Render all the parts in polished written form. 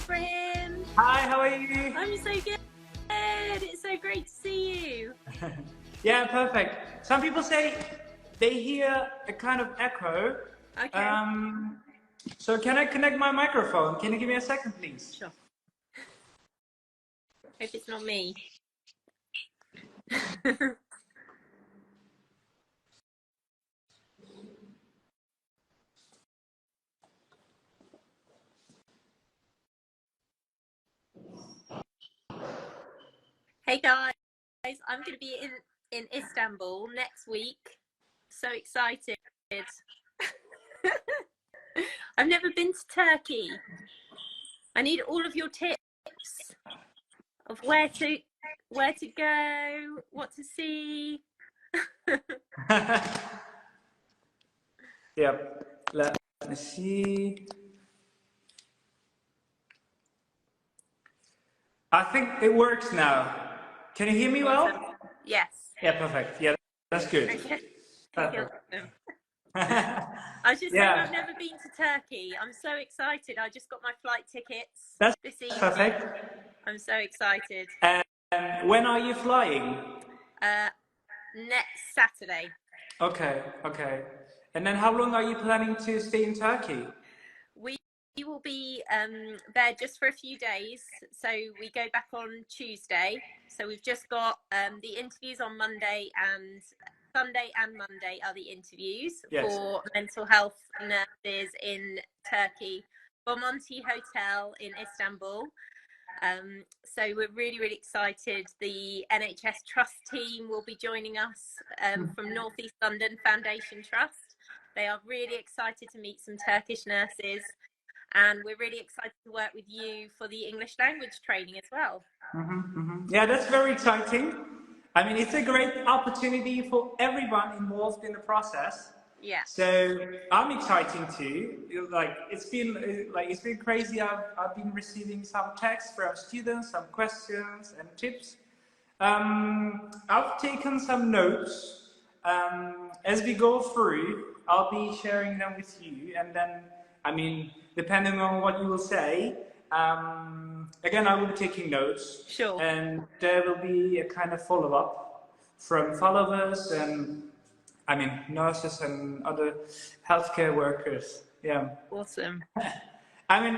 Ibrahim. Hi, how are you? I'm so good. It's so great to see you. Yeah, perfect. Some people say they hear a kind of echo. Okay. So can I connect my microphone? Can you give me a second, please? Sure. Hope it's not me. Hey guys, I'm going to be in Istanbul next week. So excited. I've never been to Turkey. I need all of your tips of where to go, what to see. Yep. Let me see. I think it works now. Can you hear me Awesome. well? Yes. Yeah, perfect. Yeah, that's good. Okay. Perfect. I was just saying I've never been to Turkey. I'm so excited. I just got my flight tickets this evening. Perfect. I'm so excited. And when are you flying? Next Saturday. Okay. And then how long are you planning to stay in Turkey? We will be there just for a few days. So we go back on Tuesday. So we've just got the interviews on Monday, and Sunday and Monday are the interviews for mental health nurses in Turkey, Bomonti Hotel in Istanbul. So we're really excited. The NHS Trust team will be joining us from North East London Foundation Trust. They are really excited to meet some Turkish nurses, and we're really excited to work with you for the English language training as well. Yeah, that's very exciting. I mean, it's a great opportunity for everyone involved in the process. Yeah. So I'm excited too. It's been crazy. I've been receiving some texts from students, some questions and tips. I've taken some notes. As we go through, I'll be sharing them with you, and then, I mean, depending on what you will say, again, I will be taking notes. Sure. And there will be a kind of follow-up from followers and, I mean, nurses and other healthcare workers. Yeah. Awesome. I mean,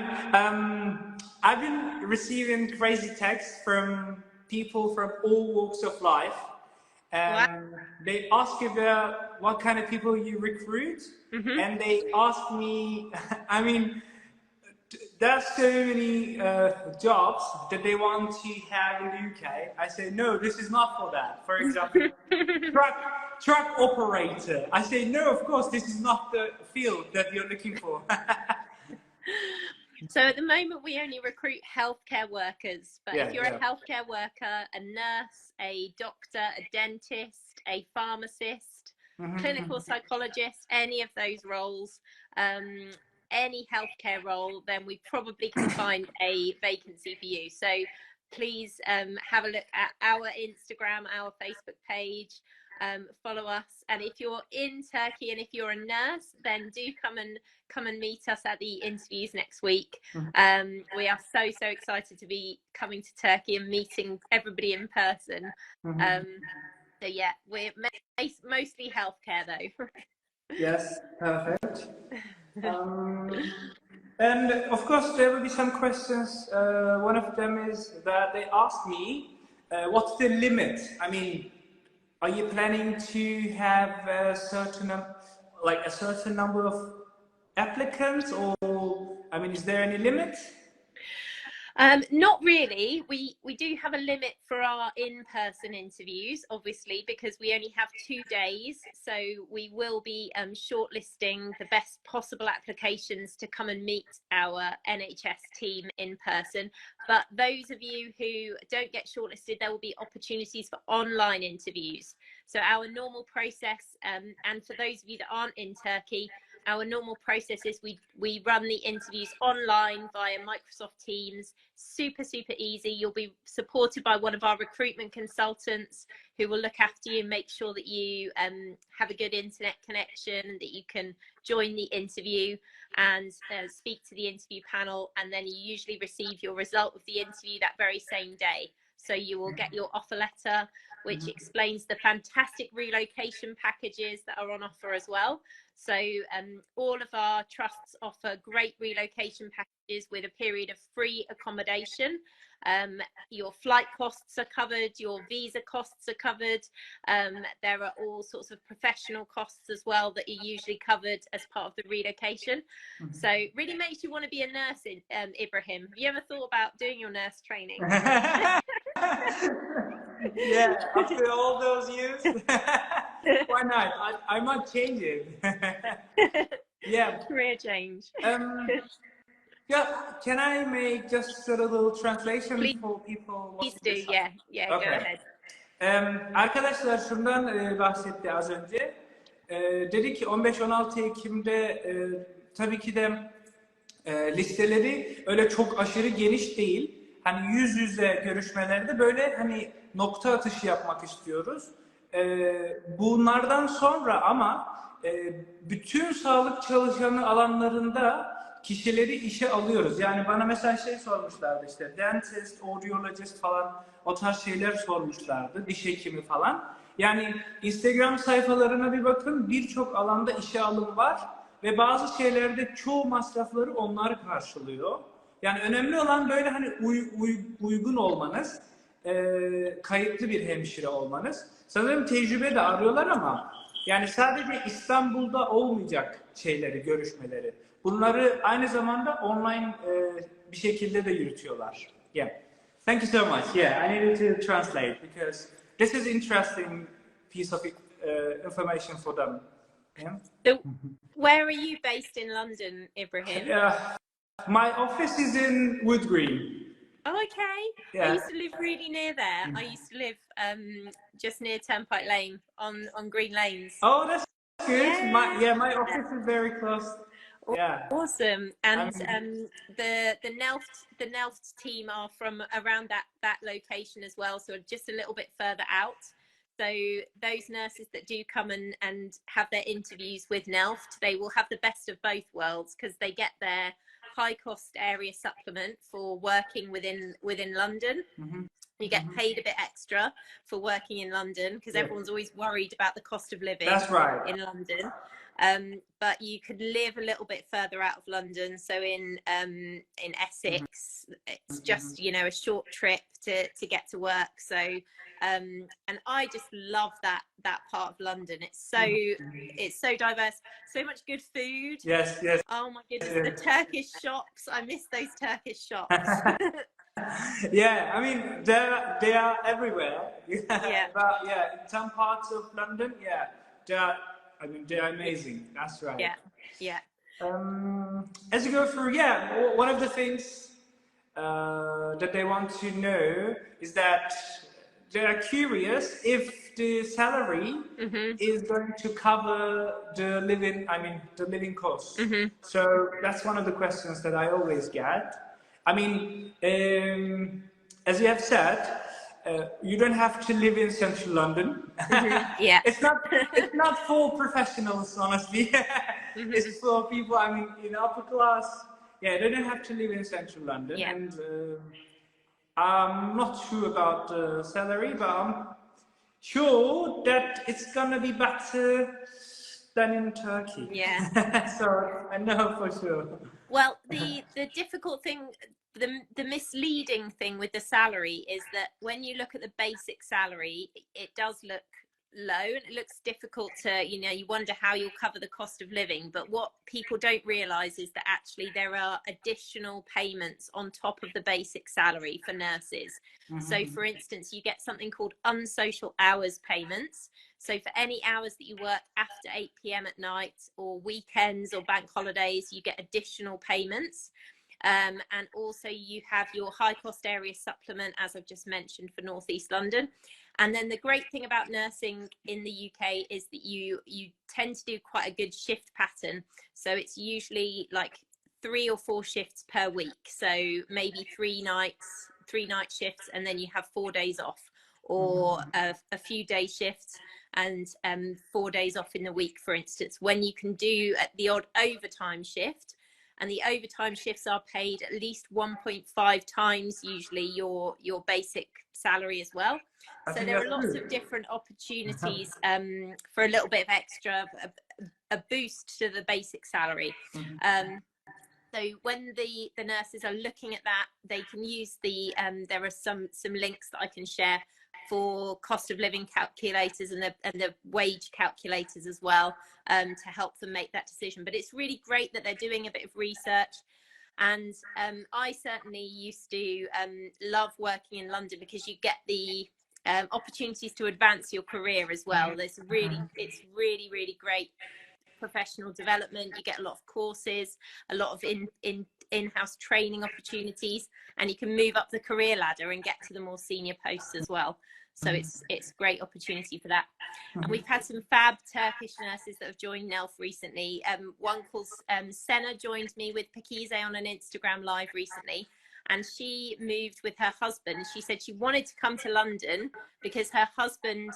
I've been receiving crazy texts from people from all walks of life. And they ask about what kind of people you recruit. And they ask me, I mean, there's so many jobs that they want to have in the UK. I say, no, this is not for that. For example, truck operator. I say, no, of course, this is not the field that you're looking for. So at the moment, we only recruit healthcare workers. But if you're a healthcare worker, a nurse, a doctor, a dentist, a pharmacist, clinical psychologist, any of those roles, any healthcare role, then we probably can find a vacancy for you. So please have a look at our Instagram, our Facebook page. Follow us, and if you're in Turkey and if you're a nurse, then do come and meet us at the interviews next week. We are so excited to be coming to Turkey and meeting everybody in person. So yeah, we're mostly healthcare though. Yes, perfect. And of course there will be some questions. One of them is that they asked me, what's the limit? I mean, are you planning to have a certain number of applicants, or, I mean, is there any limit? Not really. We do have a limit for our in-person interviews, obviously, because we only have 2 days. So we will be shortlisting the best possible applications to come and meet our NHS team in person. But those of you who don't get shortlisted, there will be opportunities for online interviews. So our normal process, and for those of you that aren't in Turkey, our normal process is we run the interviews online via Microsoft Teams. Super easy. You'll be supported by one of our recruitment consultants who will look after you and make sure that you have a good internet connection, that you can join the interview and speak to the interview panel, and then you usually receive your result of the interview that very same day. So you will get your offer letter, which explains the fantastic relocation packages that are on offer as well. So all of our trusts offer great relocation packages with a period of free accommodation. Your flight costs are covered, your visa costs are covered. There are all sorts of professional costs as well that are usually covered as part of the relocation. So really makes you want to be a nurse, Ibrahim. Have you ever thought about doing your nurse training? Yeah, after all those years, why not? I might change it. Yeah. Career change. Yeah, can I make just a little translation for people? Please do, yeah, okay. Go ahead. Arkadaşlar şundan bahsetti az önce. Dedi ki 15-16 Ekim'de tabii ki de listeleri öyle çok aşırı geniş değil. Hani yüz yüze görüşmelerde böyle hani nokta atışı yapmak istiyoruz. Bunlardan sonra ama bütün sağlık çalışanı alanlarında kişileri işe alıyoruz. Yani bana mesela şey sormuşlardı, işte dentist, audiologist falan, o tarz şeyler sormuşlardı. Diş hekimi falan. Yani Instagram sayfalarına bir bakın, birçok alanda işe alım var ve bazı şeylerde çoğu masrafları onlar karşılıyor. Yani önemli olan böyle hani uygun olmanız, kayıtlı bir hemşire olmanız. Sanırım tecrübe de arıyorlar ama yani sadece İstanbul'da olmayacak şeyleri, görüşmeleri. Bunları aynı zamanda online bir şekilde de yürütüyorlar. Yeah. Thank you so much. Yeah, I needed to translate because this is interesting piece of information for them. Yeah. So, where are you based in London, Ibrahim? My office is in Wood Green. Oh, okay. Yeah. I used to live really near there. I used to live just near Turnpike Lane on Green Lanes. Oh, that's good. Yeah. My office is very close. Yeah. Awesome. And the Nelft team are from around that location as well, so just a little bit further out. So those nurses that do come and have their interviews with Nelft, they will have the best of both worlds because they get their high cost area supplement for working within London. You get paid a bit extra for working in London because everyone's always worried about the cost of living. That's right. In London. But you could live a little bit further out of London. So in Essex, it's just, you know, a short trip to get to work. So and I just love that part of London. It's so diverse, so much good food. Yes. Oh my goodness, the Turkish shops. I miss those Turkish shops. Yeah, I mean they are everywhere. Yeah. But yeah, in some parts of London, they're amazing. That's right. Yeah. As you go through, one of the things that they want to know is that they are curious if the salary is going to cover the living costs. So that's one of the questions that I always get. I mean, as you have said, you don't have to live in central London. Yeah. It's not for professionals, honestly. It's for people, I mean, in upper class. Yeah, they don't have to live in central London. Yeah. And I'm not sure about the salary, but I'm sure that it's gonna be better than in Turkey. Yeah. So I know for sure. Well, the difficult thing, the misleading thing with the salary is that when you look at the basic salary, it does look low and it looks difficult to, you know, you wonder how you'll cover the cost of living. But what people don't realize is that actually there are additional payments on top of the basic salary for nurses. So for instance, you get something called unsocial hours payments. So for any hours that you work after 8 p.m. at night or weekends or bank holidays, you get additional payments. And also you have your high cost area supplement, as I've just mentioned, for North East London. And then the great thing about nursing in the UK is that you tend to do quite a good shift pattern. So it's usually like 3 or 4 shifts per week. So maybe 3 night shifts, and then you have 4 days off, or a few day shifts and 4 days off in the week, for instance, when you can do the odd overtime shift. And the overtime shifts are paid at least 1.5 times usually your basic salary as well. So there are lots of different opportunities for a little bit of extra, a boost to the basic salary. So when the nurses are looking at that, they can use there are some links that I can share for cost of living calculators and the wage calculators as well, to help them make that decision. But it's really great that they're doing a bit of research. And I certainly used to love working in London, because you get the opportunities to advance your career as well. It's really great professional development. You get a lot of courses, a lot of in-house training opportunities, and you can move up the career ladder and get to the more senior posts as well. So it's a great opportunity for that. And we've had some fab Turkish nurses that have joined NELF recently. One called Senna joined me with Pakize on an Instagram live recently, and she moved with her husband. She said she wanted to come to London because her husband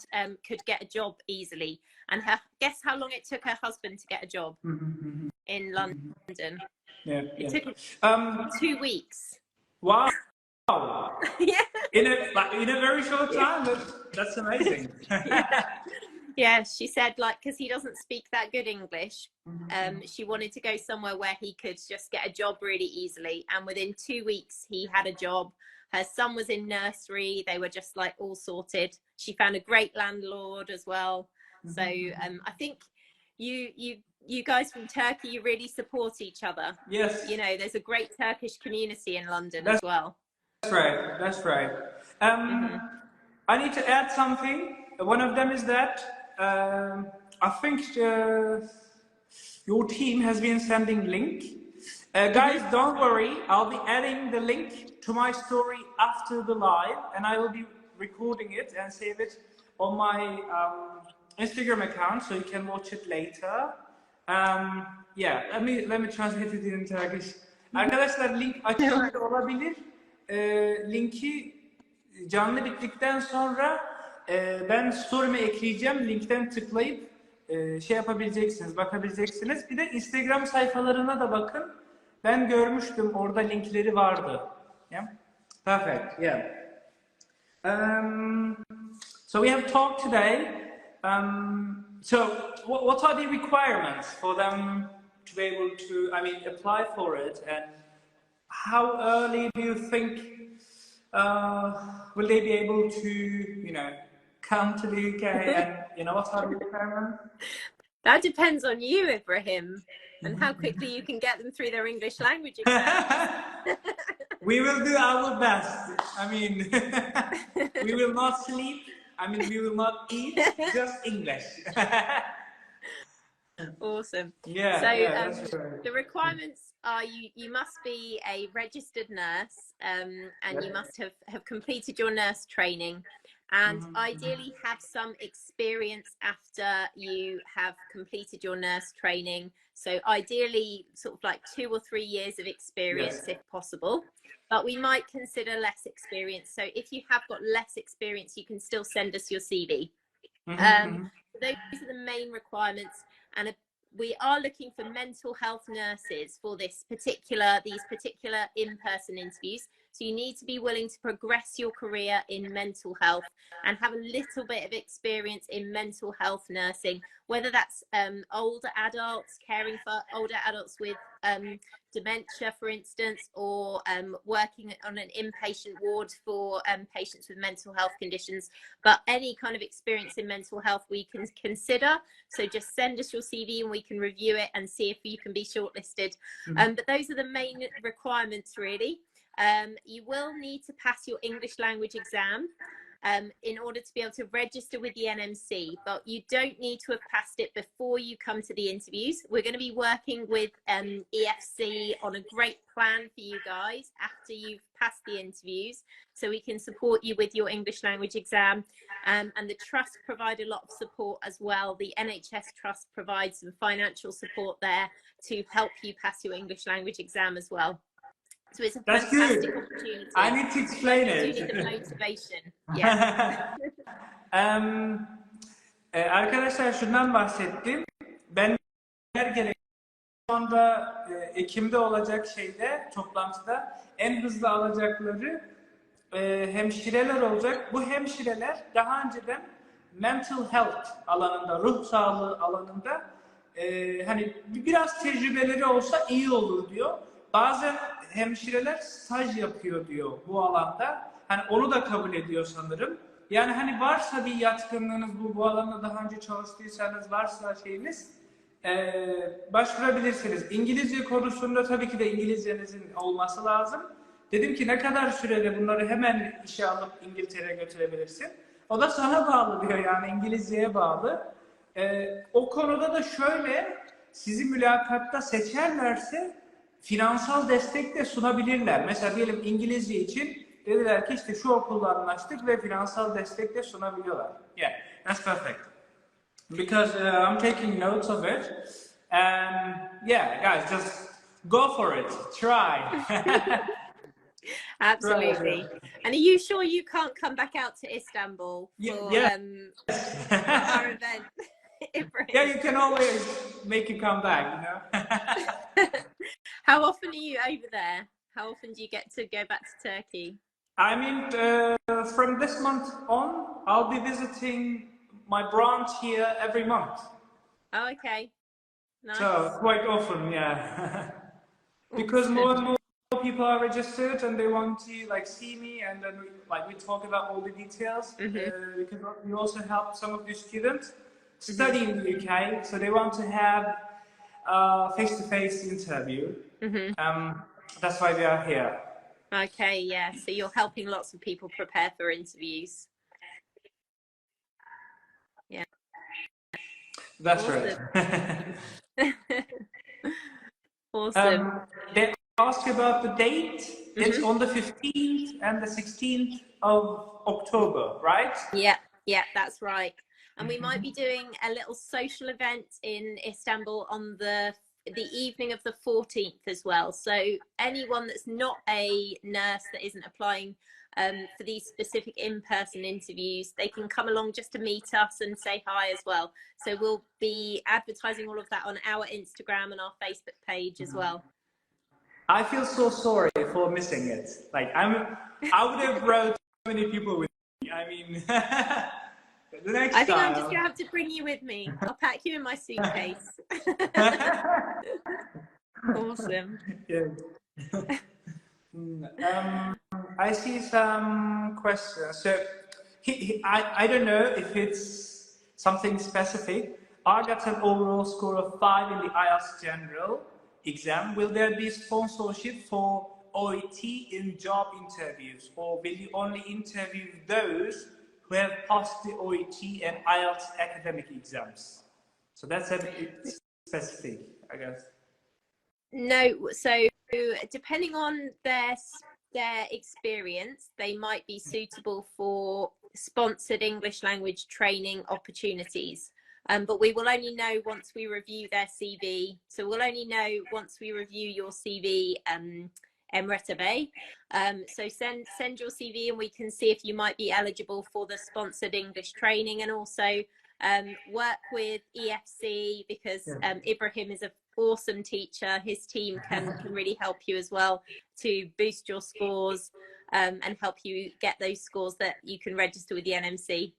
could get a job easily. And guess how long it took her husband to get a job in London? It took 2 weeks. Wow. Yeah. In a very short time. That's amazing. Yeah, she said, like, because he doesn't speak that good English, she wanted to go somewhere where he could just get a job really easily. And within 2 weeks, he had a job. Her son was in nursery. They were just like all sorted. She found a great landlord as well. So I think you guys from Turkey, you really support each other. Yes. You know, there's a great Turkish community in London as well. That's right. I need to add something. One of them is that I think your team has been sending link. Guys, don't worry. I'll be adding the link to my story after the live, and I will be recording it and save it on my Instagram account, so you can watch it later. Yeah, let me translate it in Turkish. Arkadaşlar, link açılıyor olabilir. Linki canlı bittikten sonra ben story'me ekleyeceğim. Linkten tıklayıp şey yapabileceksiniz, bakabileceksiniz. Bir de Instagram sayfalarına da bakın. Ben görmüştüm, orada linkleri vardı. Yeah? Perfect. Yeah. So we have talked today. So what are the requirements for them to be able to, apply for it, and how early do you think will they be able to, come to the UK, and what are the requirements? That depends on you, Ibrahim, and how quickly you can get them through their English language exams. We will do our best. We will not sleep. We will not eat, just English. Awesome. Yeah. So the requirements are you must be a registered nurse, and you must have completed your nurse training, and ideally have some experience after you have completed your nurse training. So ideally sort of like 2 or 3 years of experience, if possible. But we might consider less experience. So if you have got less experience, you can still send us your CV. Those are the main requirements. And we are looking for mental health nurses for these particular in-person interviews. So you need to be willing to progress your career in mental health and have a little bit of experience in mental health nursing, whether that's older adults, caring for older adults with dementia, for instance, or working on an inpatient ward for patients with mental health conditions. But any kind of experience in mental health we can consider. So just send us your CV and we can review it and see if you can be shortlisted. But those are the main requirements, really. You will need to pass your English language exam. in order to be able to register with the NMC, but you don't need to have passed it before you come to the interviews. We're going to be working with EFC on a great plan for you guys after you've passed the interviews, so we can support you with your English language exam. And the trust provide a lot of support as well. The NHS trust provides some financial support there to help you pass your English language exam as well. So it's a fantastic opportunity. I need to explain it. You need the motivation. Yeah. Arkadaşlar şundan bahsettim. Ben şu anda Ekim'de olacak toplantıda en hızlı alacakları hemşireler olacak. Bu hemşireler daha önceden mental health alanında, ruh sağlığı alanında hani biraz tecrübeleri olsa iyi olur diyor. Bazen hemşireler staj yapıyor diyor bu alanda. Hani onu da kabul ediyor sanırım. Yani hani varsa bir yatkınlığınız, bu alanda daha önce çalıştıysanız, varsa başvurabilirsiniz. İngilizce konusunda tabii ki de İngilizcenizin olması lazım. Dedim ki ne kadar sürede bunları hemen işe alıp İngiltere'ye götürebilirsin? O da sana bağlı diyor, yani İngilizceye bağlı. O konuda da şöyle, sizi mülakatta seçerlerse finansal destek de sunabilirler. Mesela diyelim İngilizce için dediler ki işte şu okulla anlaştık ve finansal destek de sunabiliyorlar. Yeah, that's perfect. Because I'm taking notes of it. And yeah, guys, just go for it. Try. Absolutely. And are you sure you can't come back out to Istanbul for, for our event? Ibrahim? Yeah, you can always make it come back, you know. How often are you over there? How often do you get to go back to Turkey? I mean, from this month on, I'll be visiting my branch here every month. Oh, okay. Nice. So quite often, yeah. Because more and more people are registered and they want to like see me, and then we talk about all the details. Because we also help some of the students study in the UK, so they want to have a face-to-face interview. That's why we are here. Okay, yeah. So you're helping lots of people prepare for interviews. Yeah. That's awesome. Right. Awesome. They ask about the date. It's on the 15th and the 16th of October, right? Yeah, that's right. And we might be doing a little social event in Istanbul on the evening of the 14th as well. So anyone that's not a nurse, that isn't applying for these specific in-person interviews, they can come along just to meet us and say hi as well. So we'll be advertising all of that on our Instagram and our Facebook page as well. I feel so sorry for missing it. Like I would have brought so many people with me. I mean, the next I think time. I'm just gonna have to bring you with me. I'll pack you in my suitcase. Awesome. Yeah. I see some questions. So I don't know if it's something specific. I got an overall score of 5 in the IELTS General exam. Will there be sponsorship for OET in job interviews, or will you only interview those who have passed the OET and IELTS academic exams? So that's a bit specific, I guess. No, so depending on their experience, they might be suitable for sponsored English language training opportunities. But we will only know once we review their CV. So we'll only know once we review your CV, Emrata Bey. So send your CV and we can see if you might be eligible for the sponsored English training, and also work with EFC, because Ibrahim is an awesome teacher. His team can really help you as well to boost your scores and help you get those scores that you can register with the NMC.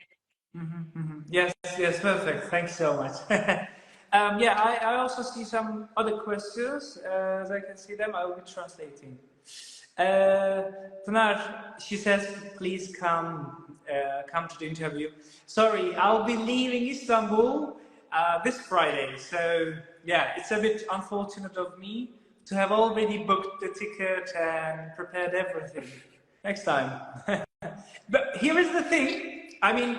Yes, perfect. Thanks so much. Yeah, I also see some other questions. As I can see them, I will be translating. Pınar, she says, please come to the interview. Sorry, I'll be leaving Istanbul this Friday. So yeah, it's a bit unfortunate of me to have already booked the ticket and prepared everything. Next time. But here is the thing. I mean,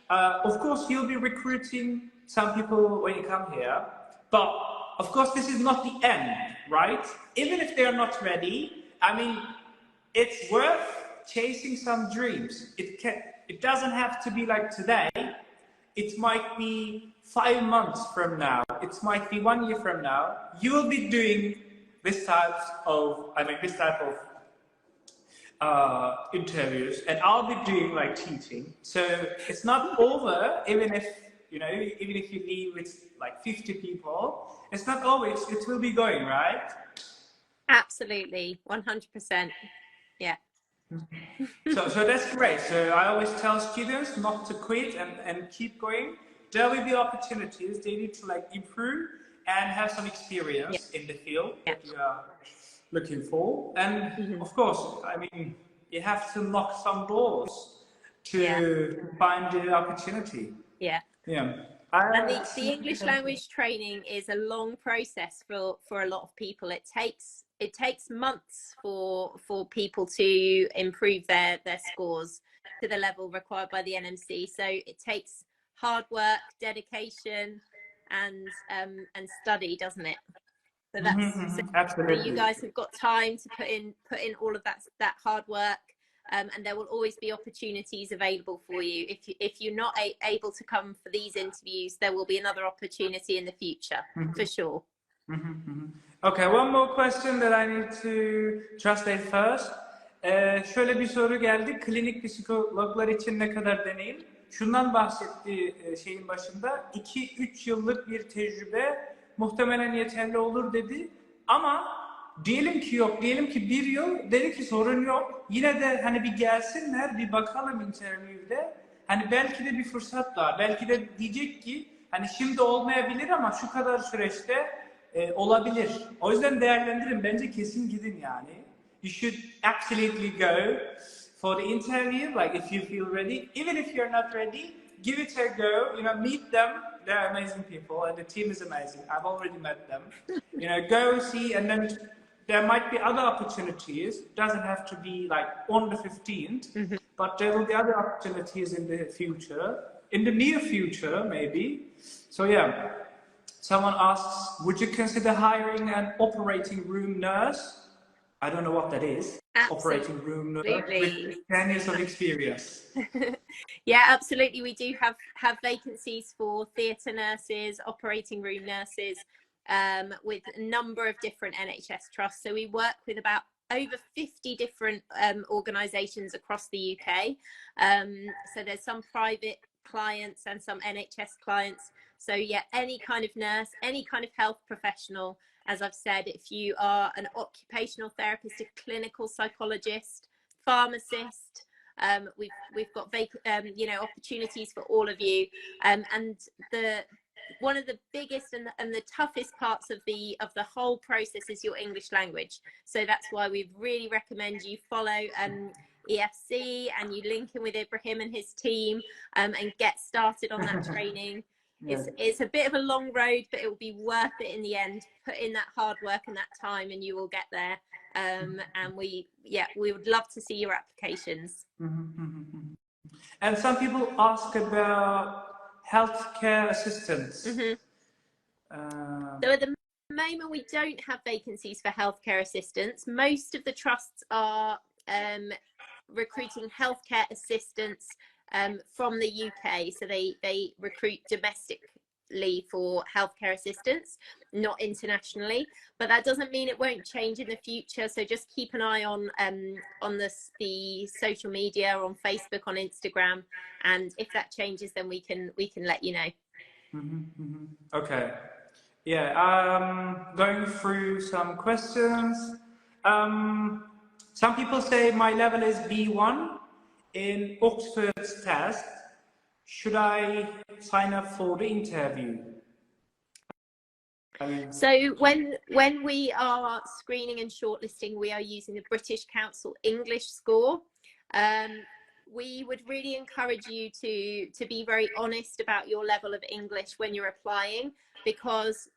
of course, you'll be recruiting some people when you come here, but of course, this is not the end, right? Even if they're not ready, I mean, it's worth chasing some dreams. It doesn't have to be like today. It might be 5 months from now. It might be 1 year from now. You will be doing this type of interviews, and I'll be doing like teaching. So it's not over, even if you leave with like 50 people, it's not over. It will be going, right? Absolutely, 100%. Yeah. So that's great. So I always tell students not to quit and keep going. There will be opportunities. They need to like improve and have some experience in the field that you are looking for. And of course, I mean, you have to knock some doors to find the opportunity. Yeah. And the English language training is a long process for a lot of people. It takes months for people to improve their scores to the level required by the NMC. So it takes hard work, dedication, and study, doesn't it? So that's absolutely. So you guys have got time to put in all of that hard work, and there will always be opportunities available for you. If you're not able to come for these interviews, there will be another opportunity in the future for sure. Okay, one more question that I need to translate first. Şöyle bir soru geldi. Klinik psikologlar için ne kadar deneyim? Şundan bahsetti şeyin başında. 2-3 yıllık bir tecrübe muhtemelen yeterli olur dedi. Ama diyelim ki yok, diyelim ki 1 yıl, dedi ki sorun yok. Yine de hani bir gelsinler, bir bakalım interview'de. Hani belki de bir fırsat var. Belki de diyecek ki hani şimdi olmayabilir ama şu kadar süreçte olabilir. O yüzden değerlendirin. Bence kesin gidin yani. You should absolutely go for the interview. Like if you feel ready, even if you're not ready, give it a go. Meet them. They're amazing people, and the team is amazing. I've already met them. Go see, and then there might be other opportunities. It doesn't have to be like on the 15th, but there will be other opportunities in the future, in the near future, maybe. So yeah. Someone asks, would you consider hiring an operating room nurse? I don't know what that is. Absolutely. Operating room nurse with 10 years of experience. Yeah, absolutely. We do have vacancies for theatre nurses, operating room nurses, with a number of different NHS trusts. So we work with about over 50 different organisations across the UK. So there's some private clients and some NHS clients. So yeah, any kind of nurse, any kind of health professional, as I've said, if you are an occupational therapist, a clinical psychologist, pharmacist, we've got opportunities for all of you. And one of the biggest and the toughest parts of the whole process is your English language. So that's why we really recommend you follow EFC and you link in with Ibrahim and his team and get started on that training. It's a bit of a long road, but it will be worth it in the end. Put in that hard work and that time and you will get there. And we would love to see your applications. And some people ask about healthcare assistants. So at the moment we don't have vacancies for healthcare assistants. Most of the trusts are recruiting healthcare assistants from the UK, so they recruit domestically for healthcare assistants, not internationally. But that doesn't mean it won't change in the future. So just keep an eye on the social media, on Facebook, on Instagram, and if that changes, then we can let you know. Okay. Yeah. Going through some questions. Some people say my level is B1. In Oxford's test, should I sign up for the interview? So when we are screening and shortlisting, we are using the British Council English score. We would really encourage you to be very honest about your level of English when you're applying, because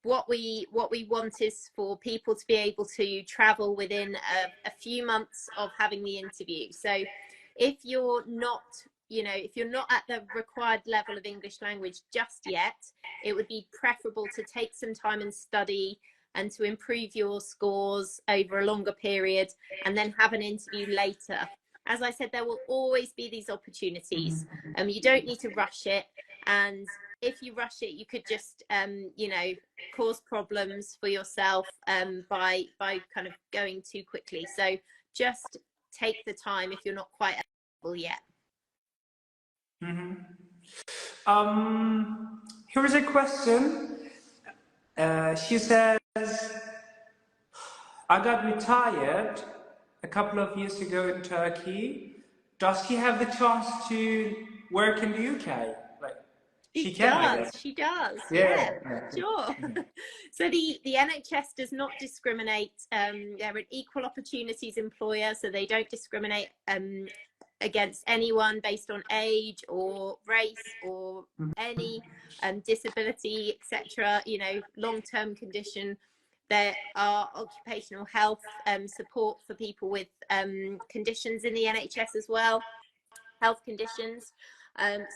what we want is for people to be able to travel within a few months of having the interview. So if you're not, you know, if you're not at the required level of English language just yet, it would be preferable to take some time and study and to improve your scores over a longer period and then have an interview later. As I said, there will always be these opportunities. You don't need to rush it. And if you rush it, you could just, you know, cause problems for yourself by kind of going too quickly. So just take the time if you're not quite able yet. Here's a question. She says, I got retired a couple of years ago in Turkey. Does she have the chance to work in the UK? Like, she does. She does. Yeah. Sure. So the NHS does not discriminate. They're an equal opportunities employer, so they don't discriminate against anyone based on age or race or any disability, etc. You know, long-term condition. There are occupational health support for people with conditions in the NHS as well, health conditions.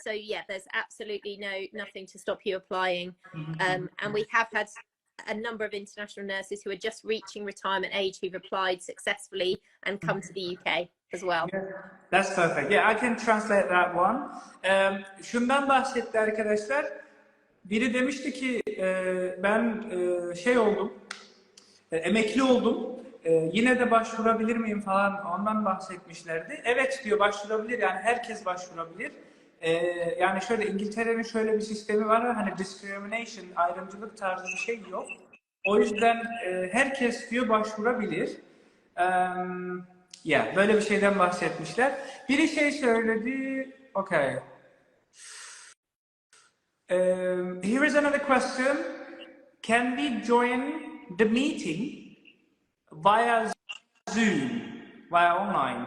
So yeah, there's absolutely nothing to stop you applying. And we have had a number of international nurses who are just reaching retirement age who've applied successfully and come to the UK as well. Yeah, that's perfect. Yeah, I can translate that one. Şundan bahsetti arkadaşlar. Biri demişti ki ben şey oldum, emekli oldum. Yine de başvurabilir miyim falan, ondan bahsetmişlerdi. Evet diyor, başvurabilir, yani herkes başvurabilir. Yani şöyle, İngiltere'nin şöyle bir sistemi var, hani discrimination, ayrımcılık tarzı bir şey yok. O yüzden herkes diyor başvurabilir. Yeah, böyle bir şeyden bahsetmişler. Biri şey söyledi, okay. Here is another question. Can we join the meeting via Zoom, via online?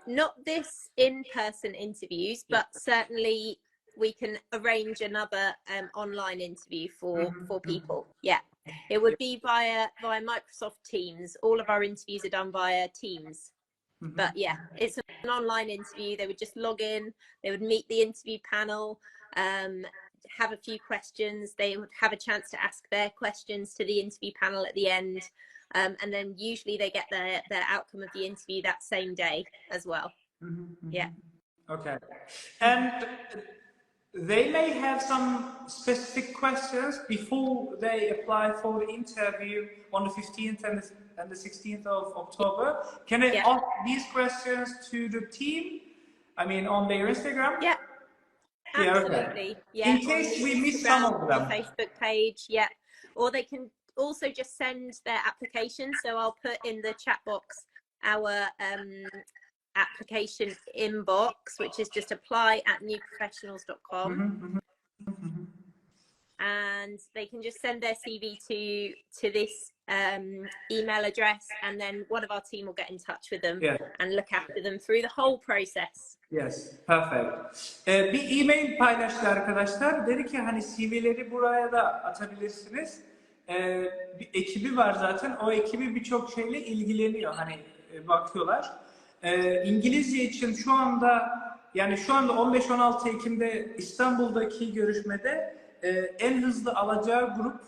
Not this in-person interviews, but certainly we can arrange another online interview for people. Yeah, it would be via Microsoft Teams. All of our interviews are done via Teams. But yeah, it's an online interview. They would just log in, they would meet the interview panel, have a few questions, they would have a chance to ask their questions to the interview panel at the end, and then usually they get their outcome of the interview that same day as well. Yeah. Okay. And they may have some specific questions before they apply for the interview on the 15th and the 16th of October. Can I ask these questions to the team? I mean, on their Instagram? Yeah. Absolutely. Yeah. In case we miss some of them. Or Facebook page. Yeah. Or they can also just send their application. So I'll put in the chat box our application inbox, which is just apply@newprofessionals.com. And they can just send their CV to this email address, and then one of our team will get in touch with them and look after them through the whole process. Yes, perfect. Bir e-mail paylaştı arkadaşlar. Dedi ki hani CV'leri buraya da atabilirsiniz. Bir ekibi var zaten. O ekibi birçok şeyle ilgileniyor. Hani bakıyorlar. İngilizce için şu anda 15-16 Ekim'de İstanbul'daki görüşmede en hızlı alacağı grup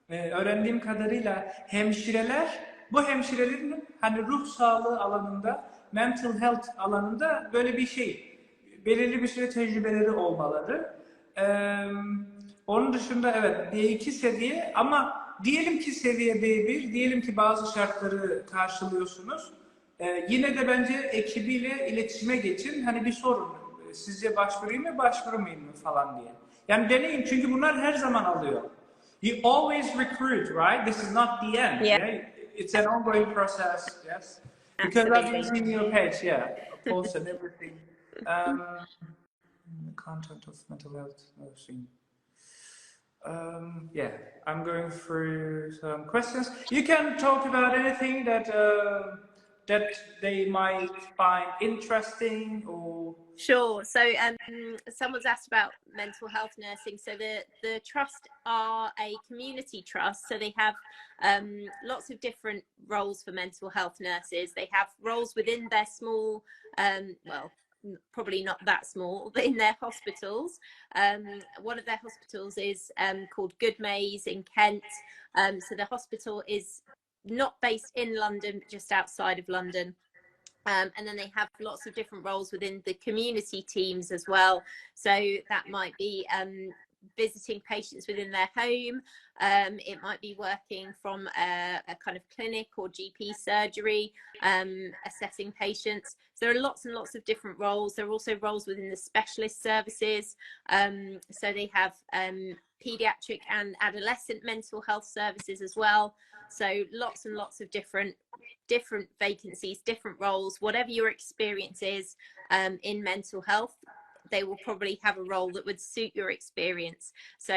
öğrendiğim kadarıyla hemşireler. Bu hemşirelerin hani ruh sağlığı alanında, mental health alanında böyle bir şey, belirli bir süre tecrübeleri olmaları. Onun dışında evet B2 seviye, ama diyelim ki seviye B1, diyelim ki bazı şartları karşılıyorsunuz. Yine de bence ekibiyle iletişime geçin. Hani bir sorun. Sizce başvurayım mı, başvurmayayım mı falan diye. Yani deneyin, çünkü bunlar her zaman alıyor. You always recruit, right? This is not the end. Yeah. It's an ongoing process. Yes. Because I'm using your page, of course, and everything. The content of mental health nursing. I'm going through some questions. You can talk about anything that that they might find interesting? Or sure. So someone's asked about mental health nursing. So the trust are a community trust, so they have lots of different roles for mental health nurses. They have roles within their small well, probably not that small, but in their hospitals. One of their hospitals is called Goodmayes in Kent. So the hospital is not based in London, but just outside of London. And then they have lots of different roles within the community teams as well. So that might be visiting patients within their home. It might be working from a kind of clinic or GP surgery, assessing patients. So there are lots and lots of different roles. There are also roles within the specialist services. So they have pediatric and adolescent mental health services as well. So lots and lots of different vacancies, different roles. Whatever your experience is in mental health, they will probably have a role that would suit your experience. So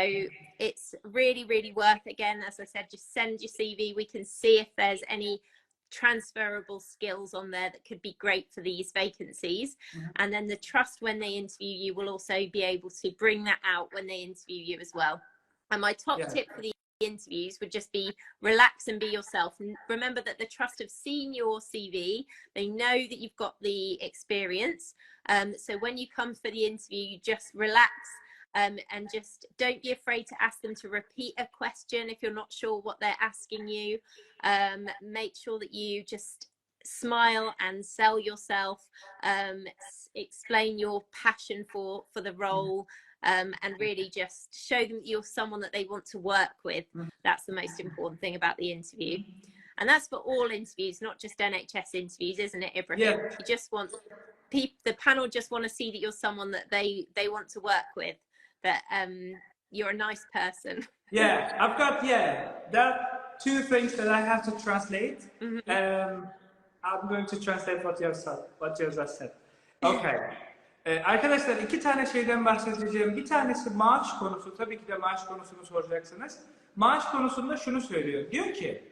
it's really, really worth, again, as I said, just send your CV. We can see if there's any transferable skills on there that could be great for these vacancies. And then the trust, when they interview you, will also be able to bring that out when they interview you as well. And my top tip for the interviews would just be relax and be yourself. Remember that the trust have seen your CV, they know that you've got the experience, so when you come for the interview, you just relax and just don't be afraid to ask them to repeat a question if you're not sure what they're asking you. Make sure that you just smile and sell yourself, explain your passion for the role, and really just show them that you're someone that they want to work with. That's the most important thing about the interview. And that's for all interviews, not just NHS interviews, isn't it, Ibrahim? Yeah. You just want the panel just want to see that you're someone that they want to work with, that you're a nice person. Yeah, I've got, there are two things that I have to translate. I'm going to translate what you have just said. Okay. Arkadaşlar, iki tane şeyden bahsedeceğim. Bir tanesi maaş konusu. Tabii ki de maaş konusunu soracaksınız. Maaş konusunda şunu söylüyor. Diyor ki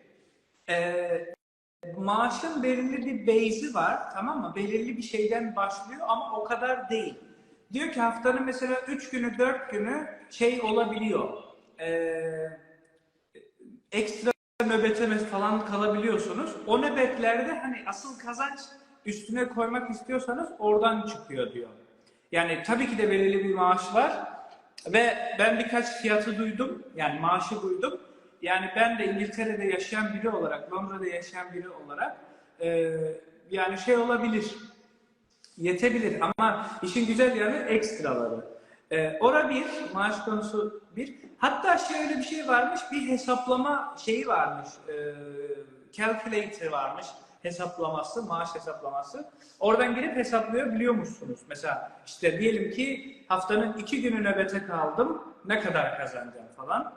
maaşın belirli bir base'i var, tamam mı? Belirli bir şeyden başlıyor ama o kadar değil. Diyor ki haftanın mesela 3 günü 4 günü şey olabiliyor. Ekstra nöbete falan kalabiliyorsunuz. O nöbetlerde hani asıl kazanç üstüne koymak istiyorsanız oradan çıkıyor diyor. Yani tabii ki de belirli bir maaş var ve ben birkaç fiyatı duydum, yani maaşı duydum. Yani ben de İngiltere'de yaşayan biri olarak, Londra'da yaşayan biri olarak yani şey olabilir, yetebilir ama işin güzel yanı ekstraları. Ora bir, maaş konusu bir. Hatta şöyle bir şey varmış, bir hesaplama şeyi varmış, calculator varmış, hesaplaması, maaş hesaplaması. Oradan girip hesaplıyor biliyormuşsunuz. Mesela işte diyelim ki haftanın 2 günü nöbete kaldım, ne kadar kazanacağım falan.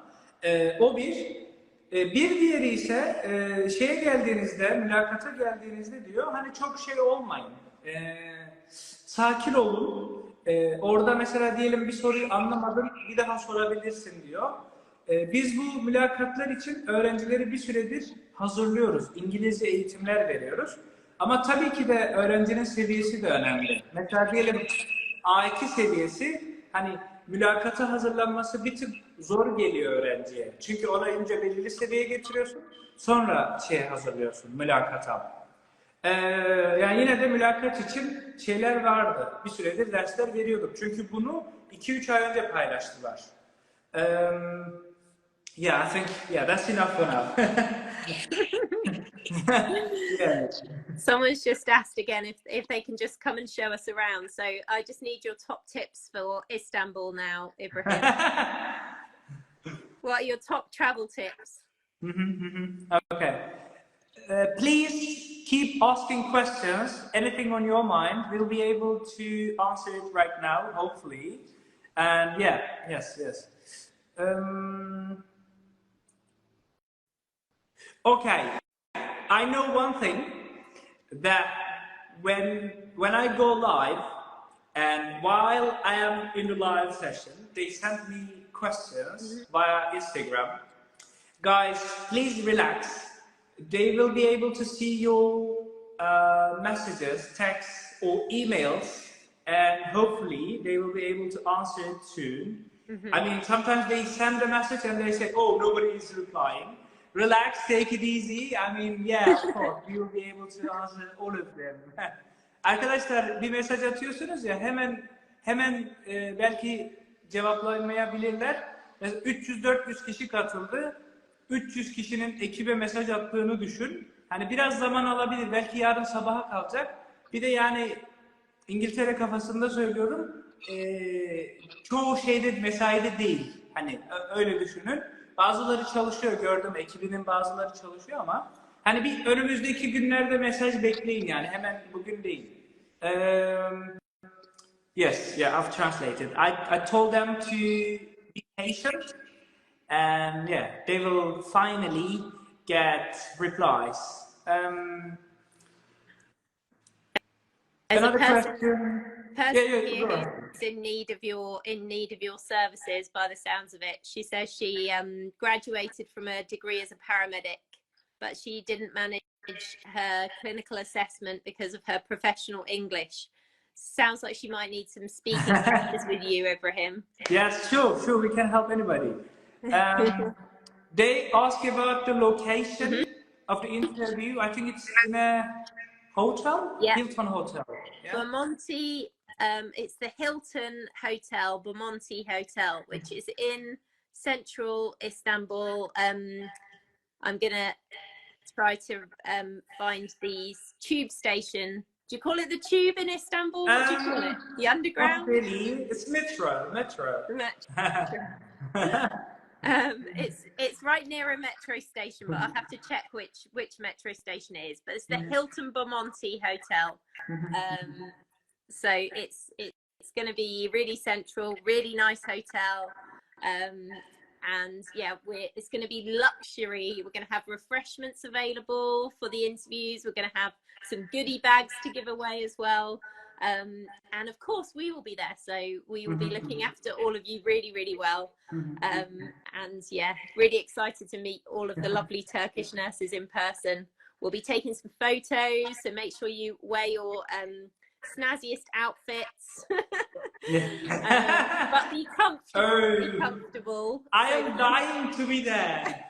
O bir. Bir diğeri ise şeye geldiğinizde, mülakata geldiğinizde diyor, hani çok şey olmayın, sakin olun. Orada mesela diyelim bir soruyu anlamadın, bir daha sorabilirsin diyor. Biz bu mülakatlar için öğrencileri bir süredir hazırlıyoruz. İngilizce eğitimler veriyoruz. Ama tabii ki de öğrencinin seviyesi de önemli. Mesela diyelim A2 seviyesi, hani mülakata hazırlanması bir tık zor geliyor öğrenciye. Çünkü ona önce belirli seviyeye getiriyorsun, sonra şeye hazırlıyorsun, mülakata. Yani yine de mülakat için şeyler vardı. Bir süredir dersler veriyorduk. Çünkü bunu 2-3 ay önce paylaştılar. Yeah, I think that's enough for now. Yeah. Someone's just asked again if they can just come and show us around. So I just need your top tips for Istanbul now, Ibrahim. What are your top travel tips? Okay. Please keep asking questions. Anything on your mind, we'll be able to answer it right now, hopefully. And yes. Okay. I know one thing, that when I go live and while I am in the live session, they send me questions via Instagram. Guys, please relax. They will be able to see your messages, texts, or emails, and hopefully they will be able to answer it soon. I mean, sometimes they send a message and they say, oh, nobody is replying. Relax, take it easy. I mean, yeah, of course, we will be able to answer all of them. Arkadaşlar bir mesaj atıyorsunuz ya hemen belki cevaplamayabilirler. 300-400 kişi katıldı. 300 kişinin ekibe mesaj attığını düşün. Hani biraz zaman alabilir. Belki yarın sabaha kalacak. Bir de yani İngiltere kafasında söylüyorum. Çoğu şeyde mesaide değil. Hani öyle düşünün. Bazıları çalışıyor, gördüm ekibinin bazıları çalışıyor ama hani bir önümüzdeki günlerde mesaj bekleyin yani hemen bugün değil. Yes, yeah, I've translated. I told them to be patient and yeah, they will finally get replies. As another a person question. Who's in need of your services, by the sounds of it. She says she graduated from a degree as a paramedic, but she didn't manage her clinical assessment because of her professional English. Sounds like she might need some speaking practice with you, Ibrahim. Yes, sure, we can help anybody. They ask about the location of the interview. I think it's in a hotel? Yeah. Hilton Hotel. Yeah? Bomonti, it's the Hilton Hotel, Bomonti Hotel, which is in central Istanbul. I'm going to try to find the tube station. Do you call it the tube in Istanbul? What do you call it? The underground? Not really. It's metro. It's right near a metro station, but I'll have to check which metro station it is. But it's the Hilton Bomonti Hotel. So it's going to be really central, really nice hotel. And yeah, it's going to be luxury. We're going to have refreshments available for the interviews. We're going to have some goodie bags to give away as well. And of course we will be there, so we will be looking after all of you really, really well. And yeah, really excited to meet all of the lovely Turkish nurses in person. We'll be taking some photos, so make sure you wear your snazziest outfits. But be comfortable. I am dying to be there.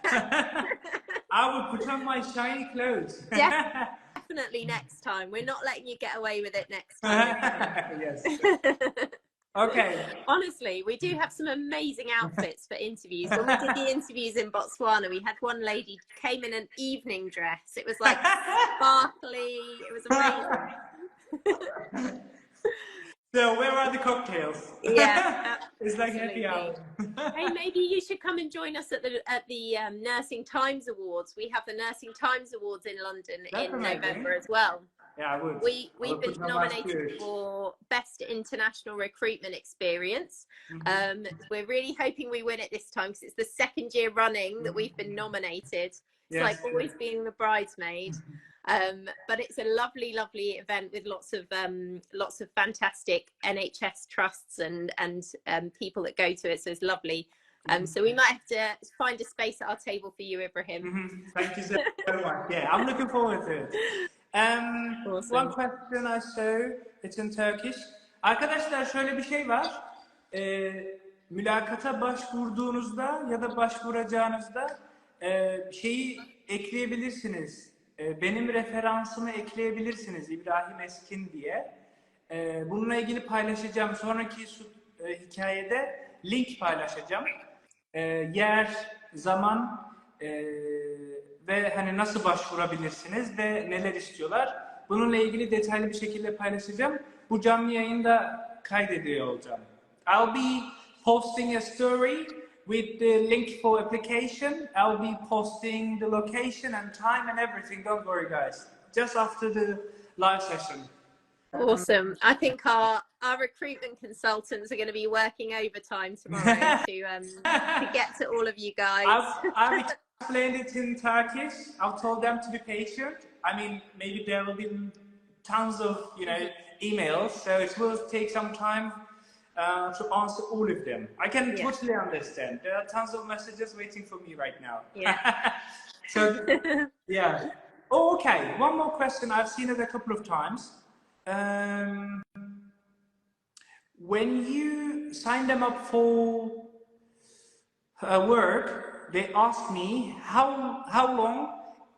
I will put on my shiny clothes. Definitely next time. We're not letting you get away with it next time. Yes. Okay. Honestly, we do have some amazing outfits for interviews. When we did the interviews in Botswana, we had one lady came in an evening dress. It was like sparkly. It was amazing. So where are the cocktails? Yeah, it's like happy hour. Hey, maybe you should come and join us at the Nursing Times Awards. We have the Nursing Times Awards in London in November as well. Yeah, I would. We've been nominated for Best International Recruitment Experience. We're really hoping we win it this time because it's the second year running that we've been nominated. It's like always being the bridesmaid. But it's a lovely, lovely event with lots of fantastic NHS trusts and people that go to it. So it's lovely. So we might have to find a space at our table for you, Ibrahim. Thank you so much. Yeah, I'm looking forward to it. Awesome. One question I saw, it's in Turkish. Arkadaşlar şöyle bir şey var. Mülakata başvurduğunuzda ya da başvuracağınızda şeyi ekleyebilirsiniz. Benim referansımı ekleyebilirsiniz İbrahim Eskin diye. Bununla ilgili paylaşacağım. Sonraki hikayede link paylaşacağım. Yer, zaman ve hani nasıl başvurabilirsiniz ve neler istiyorlar. Bununla ilgili detaylı bir şekilde paylaşacağım. Bu canlı yayında kaydediyor olacağım. I'll be posting a story with the link for application. I'll be posting the location and time and everything. Don't worry, guys. Just after the live session. Awesome. I think our recruitment consultants are going to be working overtime tomorrow to get to all of you guys. I've explained it in Turkish. I've told them to be patient. I mean, maybe there will be tons of emails, so it will take some time to answer all of them. I can totally understand. There are tons of messages waiting for me right now. Yeah. So, yeah. Oh, okay. One more question. I've seen it a couple of times. When you sign them up for work, they ask me how long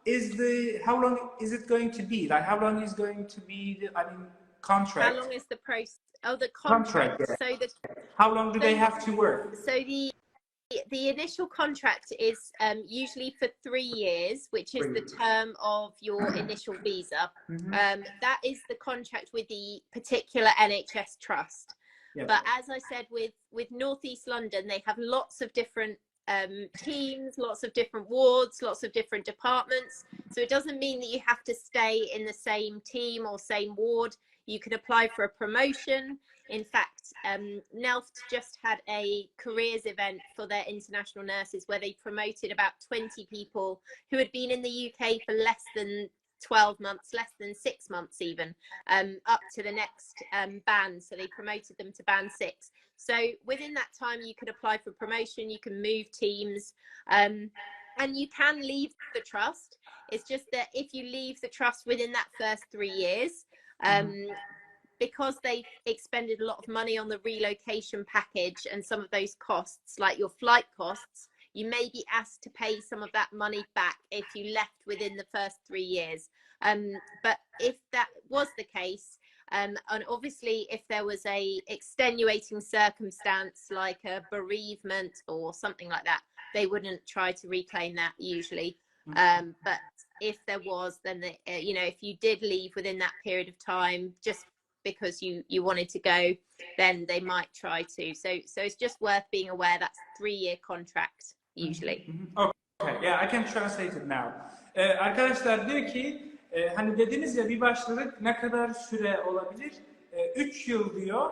is it going to be? Like, how long is going to be the, I mean, contract? How long is the process? Oh, the contract. contract. Yeah. How long do they have to work? So the initial contract is usually for 3 years, which is the term of your initial visa. That is the contract with the particular NHS trust. Yep. But as I said, with Northeast London, they have lots of different teams, lots of different wards, lots of different departments. So it doesn't mean that you have to stay in the same team or same ward. You can apply for a promotion. In fact, NELFT just had a careers event for their international nurses where they promoted about 20 people who had been in the UK for less than 12 months, less than 6 months even, up to the next band. So they promoted them to band 6. So within that time, you could apply for promotion, you can move teams, and you can leave the trust. It's just that if you leave the trust within that first 3 years, because they've expended a lot of money on the relocation package and some of those costs, like your flight costs, you may be asked to pay some of that money back if you left within the first 3 years. But if that was the case, and obviously if there was a extenuating circumstance like a bereavement or something like that, they wouldn't try to reclaim that usually. But if there was, then you know, if you did leave within that period of time just because you wanted to go, then they might try to. So it's just worth being aware that's a 3-year contract usually. Okay, yeah, I can translate it now. Arkadaşlar diyor ki hani dediniz ya bir başladık ne kadar süre olabilir? 3 yıl diyor.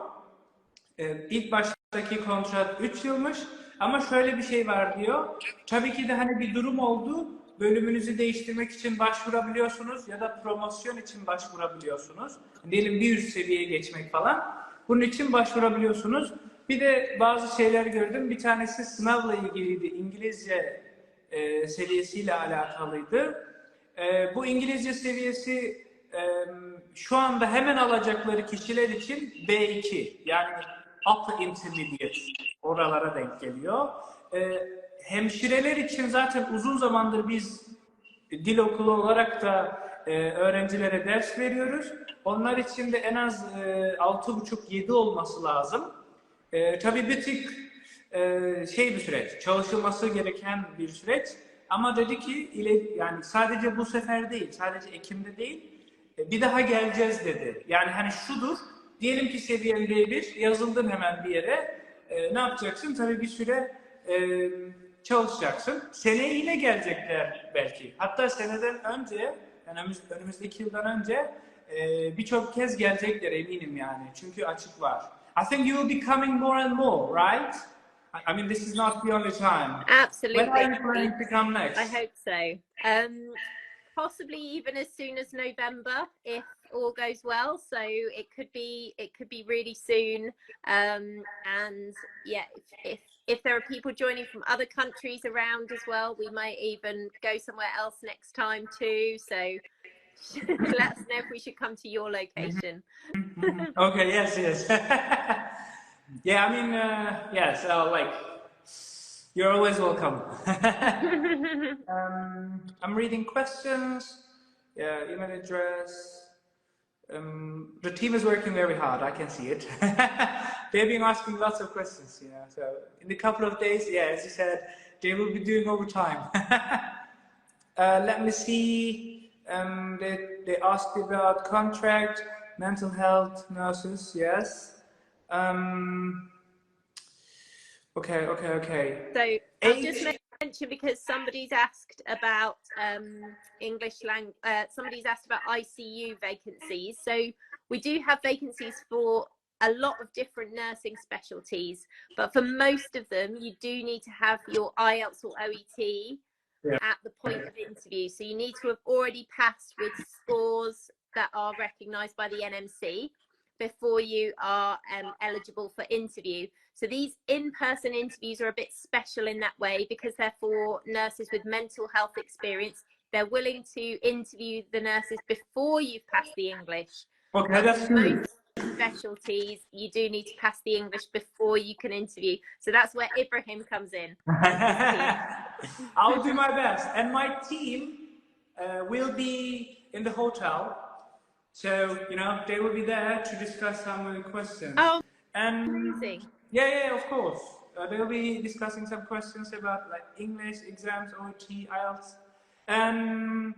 İlk baştaki kontrat 3 yılmış ama şöyle bir şey var diyor. Tabii ki de hani bir durum oldu. Bölümünüzü değiştirmek için başvurabiliyorsunuz ya da promosyon için başvurabiliyorsunuz. Diyelim bir üst seviyeye geçmek falan. Bunun için başvurabiliyorsunuz. Bir de bazı şeyler gördüm. Bir tanesi sınavla ilgiliydi. İngilizce seviyesiyle alakalıydı. Bu İngilizce seviyesi şu anda hemen alacakları kişiler için B2. Yani upper intermediate oralara denk geliyor. Hemşireler için zaten uzun zamandır biz dil okulu olarak da öğrencilere ders veriyoruz. Onlar için de en az 6,5-7 olması lazım. Tabii bir tık şey bir süreç, çalışılması gereken bir süreç. Ama dedi ki yani sadece bu sefer değil, sadece Ekim'de değil, bir daha geleceğiz dedi. Yani hani şudur, diyelim ki seviyen B1, yazıldın hemen bir yere, ne yapacaksın? Tabii bir süre çalışacaksın. Seneye yine gelecekler belki. Hatta seneden önce, yani önümüzdeki yıldan önce birçok kez gelecekler eminim yani. Çünkü açık var. I think you will be coming more and more, right? I mean, this is not the only time. Absolutely. When are you planning to come next? I hope so. Possibly even as soon as November, if all goes well. So it could be really soon. And yeah, if there are people joining from other countries around as well, we might even go somewhere else next time too. So let us know if we should come to your location. Okay, yes. Yeah, I mean, yes, like, you're always welcome. I'm reading questions. Yeah, email address. The team is working very hard. I can see it. They've been asking lots of questions, you know. So in a couple of days, yeah, as you said, they will be doing overtime. Let me see. They asked about contract, mental health nurses. Yes. Okay. So I'll just mention, because somebody's asked about somebody's asked about ICU vacancies. So we do have vacancies for a lot of different nursing specialties, but for most of them you do need to have your IELTS or OET at the point of interview. So you need to have already passed with scores that are recognised by the NMC before you are eligible for interview. So these in-person interviews are a bit special in that way, because they're for nurses with mental health experience they're willing to interview the nurses before you've passed the English. Okay, that's good. Most specialties, you do need to pass the English before you can interview. So that's where Ibrahim comes in. I'll do my best. And my team will be in the hotel. So, you know, they will be there to discuss some questions. Oh, and amazing. Yeah, of course. They'll be discussing some questions about like English, exams, OT, IELTS. And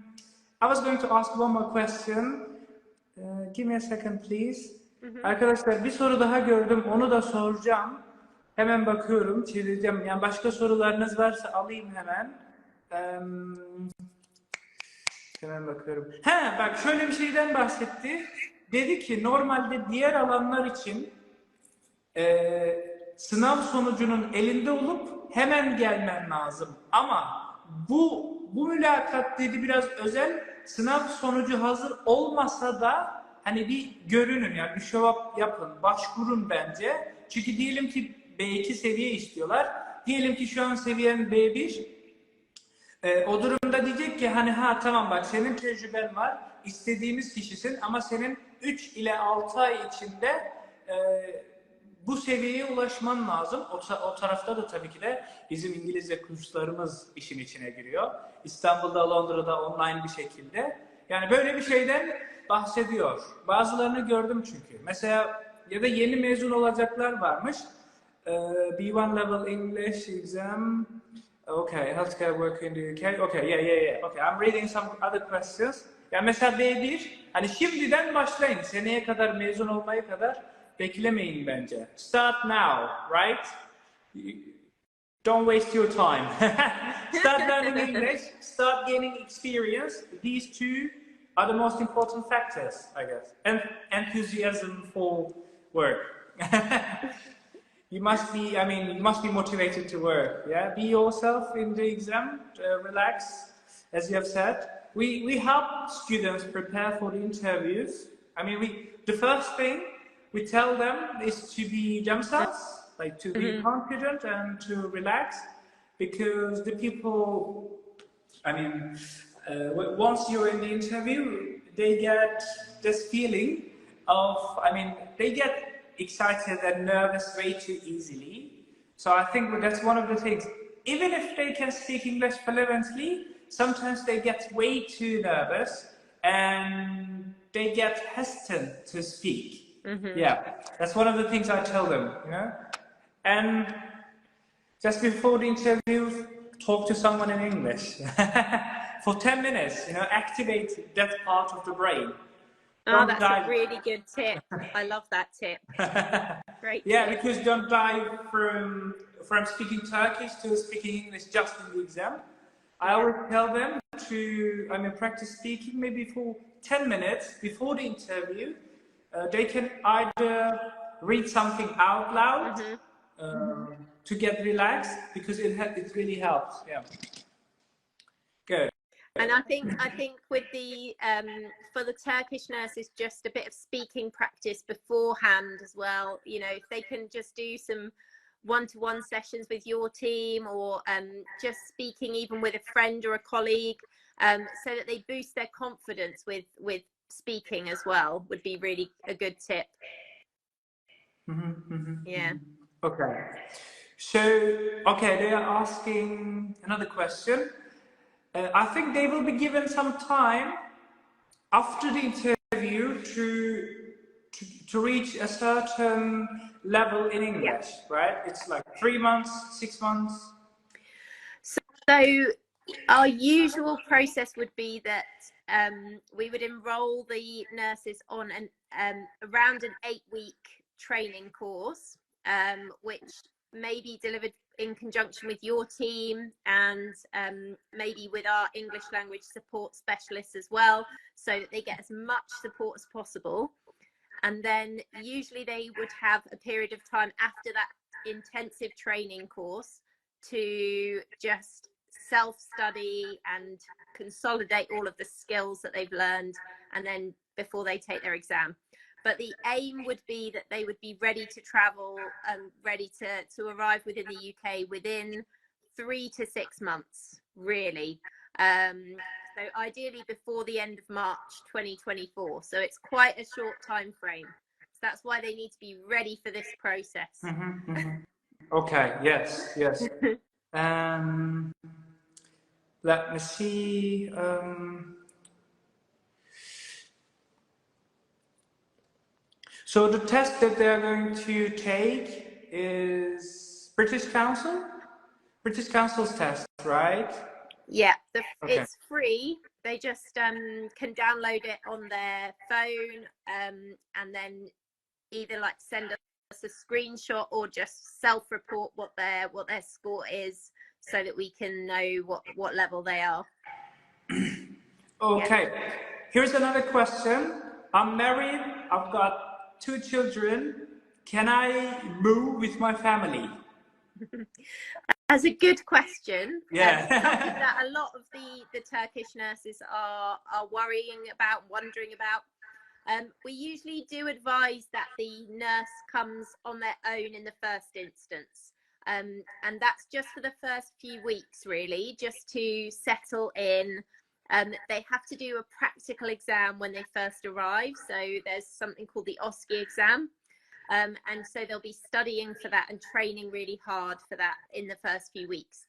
I was going to ask one more question. Give me a second please. Arkadaşlar bir soru daha gördüm. Onu da soracağım. Hemen bakıyorum, çevireceğim. Yani başka sorularınız varsa alayım hemen. Hemen bakıyorum. Bak şöyle bir şeyden bahsetti. Dedi ki normalde diğer alanlar için sınav sonucunun elinde olup hemen gelmen lazım. Ama bu mülakat dedi biraz özel. Sınav sonucu hazır olmasa da hani bir görünün, yani bir show up yapın, başvurun bence. Çünkü diyelim ki B2 seviye istiyorlar. Diyelim ki şu an seviyen B1. O durumda diyecek ki hani tamam bak senin tecrüben var, istediğimiz kişisin ama senin 3 ile 6 ay içinde bu seviyeye ulaşman lazım. O tarafta da tabii ki de bizim İngilizce kurslarımız işin içine giriyor. İstanbul'da, Londra'da online bir şekilde. Yani böyle bir şeyden bahsediyor. Bazılarını gördüm çünkü. Mesela ya da yeni mezun olacaklar varmış. B1 level English exam. Okay, healthcare work in the UK. Okay, yeah. Okay, I'm reading some other questions. Yani mesela B1, hani şimdiden başlayın. Seneye kadar mezun olmaya kadar beklemeyin bence. Start now, right? Don't waste your time. Start learning English, start gaining experience. These two are the most important factors, I guess. And enthusiasm for work. You must be motivated to work. Yeah, be yourself in the exam. Relax, as you have said. We help students prepare for the interviews. The first thing we tell them is to be themselves, like to be confident and to relax, because the people, once you're in the interview, they get this feeling of, they get excited and nervous way too easily. So I think that's one of the things. Even if they can speak English fluently, sometimes they get way too nervous and they get hesitant to speak. Yeah, that's one of the things I tell them, you know. And just before the interview, talk to someone in English for 10 minutes, you know, activate that part of the brain. Oh, that's a really good tip. I love that tip. Great. Yeah, because don't dive from speaking Turkish to speaking English just in the exam. I always tell them to practice speaking maybe for 10 minutes before the interview. They can either read something out loud to get relaxed, because it really helps. Yeah. Good. And I think with the for the Turkish nurses, just a bit of speaking practice beforehand as well. You know, if they can just do some one-to-one sessions with your team, or just speaking even with a friend or a colleague, so that they boost their confidence with speaking as well, would be really a good tip. Yeah. Okay. So, they are asking another question. I think they will be given some time after the interview to reach a certain level in English, right? It's like 3 months, 6 months. So our usual process would be that we would enroll the nurses on around an 8-week training course, which may be delivered in conjunction with your team and maybe with our English language support specialists as well, so that they get as much support as possible. And then usually they would have a period of time after that intensive training course to just self-study and consolidate all of the skills that they've learned, and then before they take their exam. But the aim would be that they would be ready to travel and ready to arrive within the UK within 3 to 6 months, really. So ideally before the end of March 2024. So it's quite a short time frame. So that's why they need to be ready for this process. Okay, yes. Let me see. So the test that they're going to take is British Council's test, right? Yeah, it's free. They just can download it on their phone and then either like send us a screenshot or just self-report what their score is so that we can know what level they are. Okay. Yeah. Here's another question. I'm married. I've got 2 children. Can I move with my family? That's a good question. Yeah. Something that a lot of the Turkish nurses are worrying about, wondering about. We usually do advise that the nurse comes on their own in the first instance. And that's just for the first few weeks, really, just to settle in. They have to do a practical exam when they first arrive. So there's something called the OSCE exam. And so they'll be studying for that and training really hard for that in the first few weeks.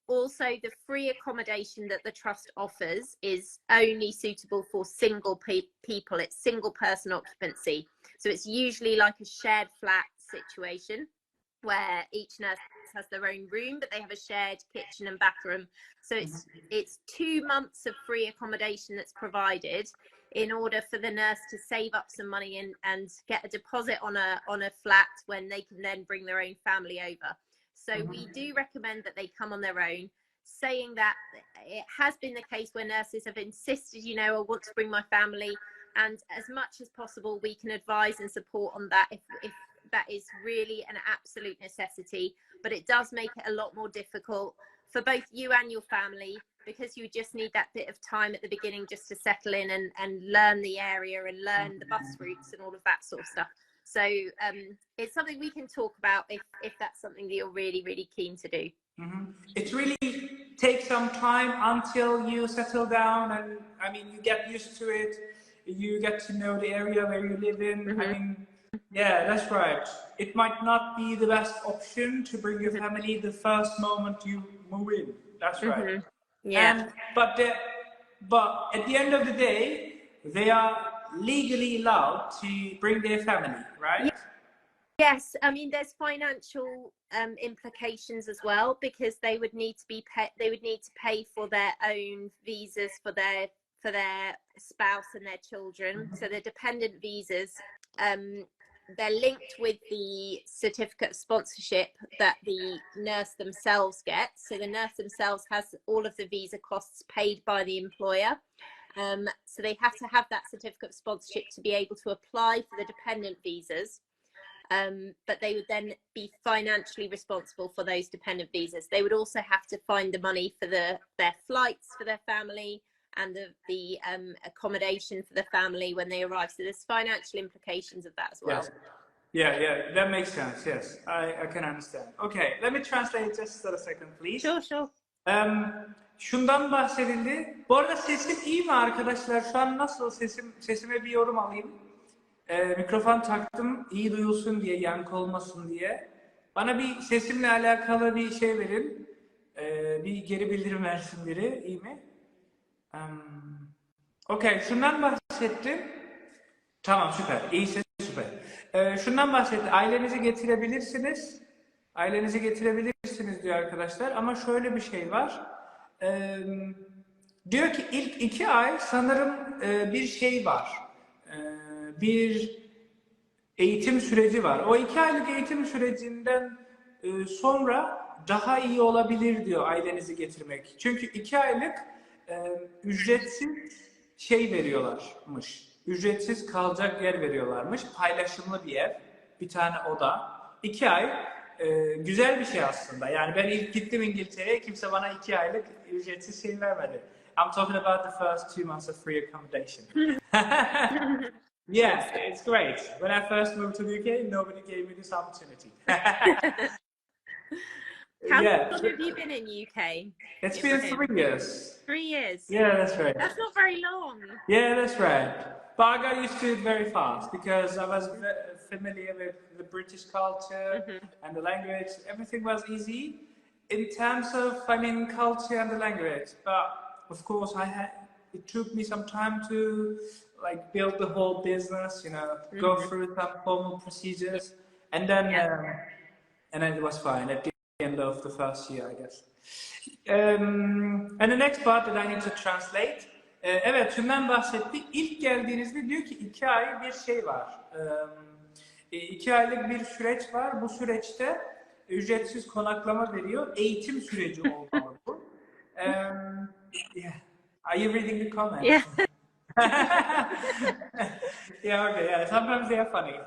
Also, the free accommodation that the trust offers is only suitable for single people. It's single person occupancy. So it's usually like a shared flat situation where each nurse has their own room, but they have a shared kitchen and bathroom. So it's 2 months of free accommodation that's provided in order for the nurse to save up some money and get a deposit on a flat when they can then bring their own family over. So we do recommend that they come on their own, saying that it has been the case where nurses have insisted, I want to bring my family, and as much as possible we can advise and support on that if that is really an absolute necessity. But it does make it a lot more difficult for both you and your family, because you just need that bit of time at the beginning just to settle in and learn the area and learn the bus routes and all of that sort of stuff. So it's something we can talk about if that's something that you're really, really keen to do. It really takes some time until you settle down, and you get used to it. You get to know the area where you live in. Yeah, that's right. It might not be the best option to bring your family the first moment you move in. That's right. Yeah. But at the end of the day, they are legally allowed to bring their family, right? Yes, there's financial implications as well, because they would need to pay for their own visas for their spouse and their children. So the dependent visas, they're linked with the certificate of sponsorship that the nurse themselves gets. So the nurse themselves has all of the visa costs paid by the employer. So they have to have that certificate of sponsorship to be able to apply for the dependent visas. But they would then be financially responsible for those dependent visas. They would also have to find the money for their flights for their family and the accommodation for the family when they arrive. So there's financial implications of that as well. Yes. Yeah, that makes sense. Yes, I can understand. Okay, let me translate just for a second, please. Sure. Şundan bahsedildi. Bu arada sesim iyi mi arkadaşlar? Şu an nasıl sesime bir yorum alayım. Mikrofon taktım iyi duyulsun diye, yankı olmasın diye. Bana bir sesimle alakalı bir şey verin. Bir geri bildirim versin biri. İyi mi? Okay, şundan bahsettim. Tamam, süper. İyiyse süper. Şundan bahsetti. Ailenizi getirebilirsiniz. Ailenizi getirebilirsiniz diyor arkadaşlar. Ama şöyle bir şey var. Diyor ki ilk 2 ay sanırım bir şey var. Bir eğitim süreci var. O 2 aylık eğitim sürecinden sonra daha iyi olabilir diyor ailenizi getirmek. Çünkü 2 aylık ücretsiz şey veriyorlarmış. Ücretsiz kalacak yer veriyorlarmış. Paylaşımlı bir ev. Bir tane oda. 2 ay güzel bir şey aslında. Yani ben ilk gittim İngiltere'ye, kimse bana 2 aylık ücretsiz şey vermedi. I'm talking about the first 2 months of free accommodation. Yeah, it's great. When I first moved to the UK, nobody gave me this opportunity. How Yeah. long have you been in UK? It's Ibrahim? been 3 years. 3 years? Yeah, that's right. That's not very long. Yeah, that's right. But I got used to it very fast because I was familiar with the British culture and the language. Everything was easy in terms of, I mean, culture and the language. But of course, it took me some time to like build the whole business, you know, go through some formal procedures, and then and then it was fine at the end of the first year, I guess. And the next part that I need to translate. Evet, şundan bahsetti. İlk geldiğinizde diyor ki 2 ay bir şey var. 2 aylık bir süreç var. Bu süreçte ücretsiz konaklama veriyor. Eğitim süreci olmalı bu. Yeah. Are you reading the comments? Yeah. Yeah, okay, yeah. Sometimes they are funny.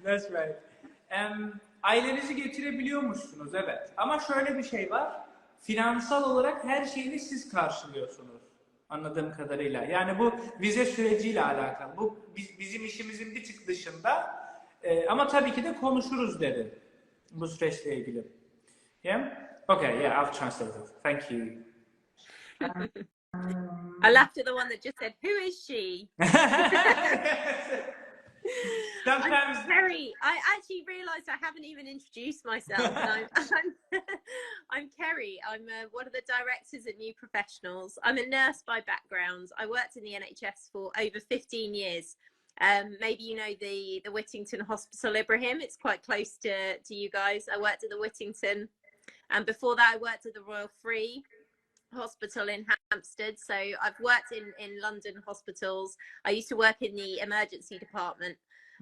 That's right. Ailenizi getirebiliyormuşsunuz, evet. Ama şöyle bir şey var. Finansal olarak her şeyini siz karşılıyorsunuz. Anladığım kadarıyla. Yani bu vize süreciyle alakalı. Bu bizim işimizin bir tık dışında. Ama tabii ki de konuşuruz dedi. Bu süreçle ilgili. Yeah? Okay, yeah, I've translated. Thank you. I laughed at the one that just said, "Who is she?" Sometimes Kerry. I actually realised I haven't even introduced myself. I'm Kerry. I'm one of the directors at New Professionals. I'm a nurse by background. I worked in the NHS for over 15 years. Maybe you know the Whittington Hospital, Ibrahim. It's quite close to you guys. I worked at the Whittington, and before that I worked at the Royal Free Hospital in Hampstead. So I've worked in London hospitals. I used to work in the emergency department,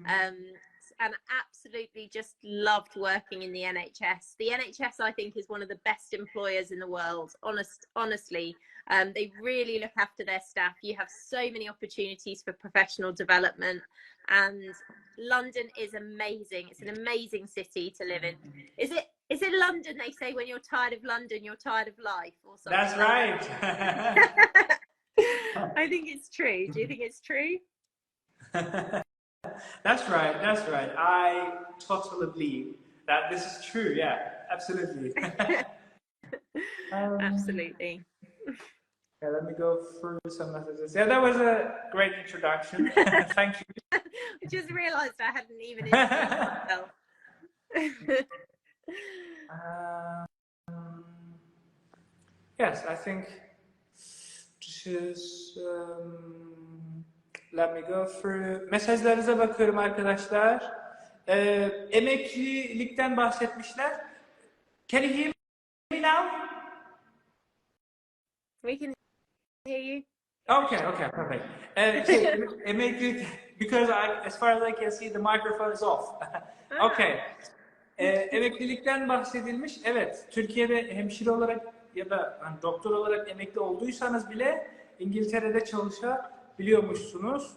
and absolutely just loved working in the NHS. The NHS, I think, is one of the best employers in the world. Honestly, they really look after their staff. You have so many opportunities for professional development, and London is amazing. It's an amazing city to live in. Is it London, they say, when you're tired of London, you're tired of life, or something? That's right. I think it's true. Do you think it's true? That's right. That's right. I totally believe that this is true. Yeah, absolutely. Absolutely. Yeah, let me go through some messages. Yeah, that was a great introduction. Thank you. I just realised I hadn't even introduced myself. Yes, I think this is. Let me go through. Mesajlarınıza bakıyorum arkadaşlar. Emeklilikten bahsetmişler. Can you hear me now? We can hear you. Okay, perfect. Emeklilik, because as far as I can see, the microphone is off. Okay. Emeklilikten bahsedilmiş. Evet, Türkiye'de hemşire olarak ya da hani doktor olarak emekli olduysanız bile İngiltere'de çalışabiliyormuşsunuz.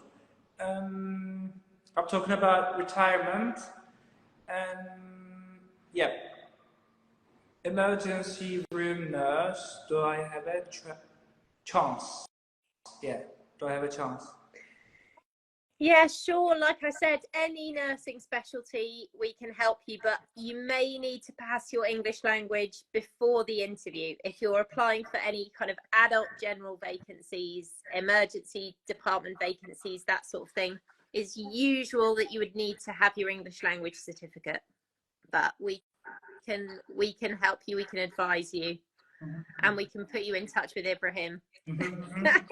I'm talking about retirement and yeah, emergency room nurse. Do I have a chance? Yeah, do I have a chance? Yeah, sure. Like I said, any nursing specialty, we can help you, but you may need to pass your English language before the interview. If you're applying for any kind of adult general vacancies, emergency department vacancies, that sort of thing, it's usual that you would need to have your English language certificate. But we can help you, we can advise you, and we can put you in touch with Ibrahim.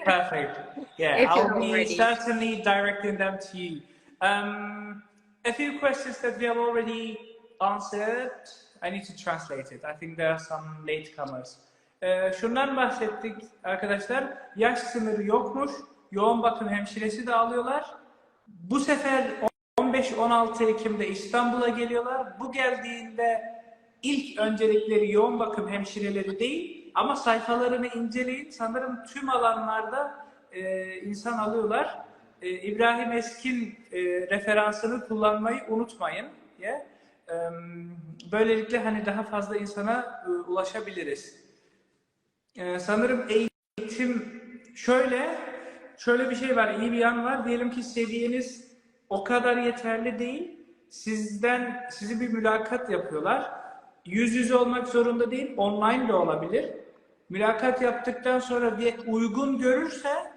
Perfect. Yeah, I'll be certainly directing them to you. A few questions that we have already answered. I need to translate it. I think there are some latecomers. Şundan bahsettik arkadaşlar. Yaş sınırı yokmuş. Yoğun bakım hemşiresi de alıyorlar. Bu sefer 15-16 Ekim'de İstanbul'a geliyorlar. Bu geldiğinde ilk öncelikleri yoğun bakım hemşireleri değil, ama sayfalarını inceleyin. Sanırım tüm alanlarda insan alıyorlar. İbrahim Eskin referansını kullanmayı unutmayın. Yeah? Böylelikle hani daha fazla insana ulaşabiliriz. Sanırım eğitim şöyle bir şey var, iyi bir yan var. Diyelim ki seviyeniz o kadar yeterli değil. Sizi bir mülakat yapıyorlar. yüz yüze olmak zorunda değil, online de olabilir. Mülakat yaptıktan sonra diye uygun görürse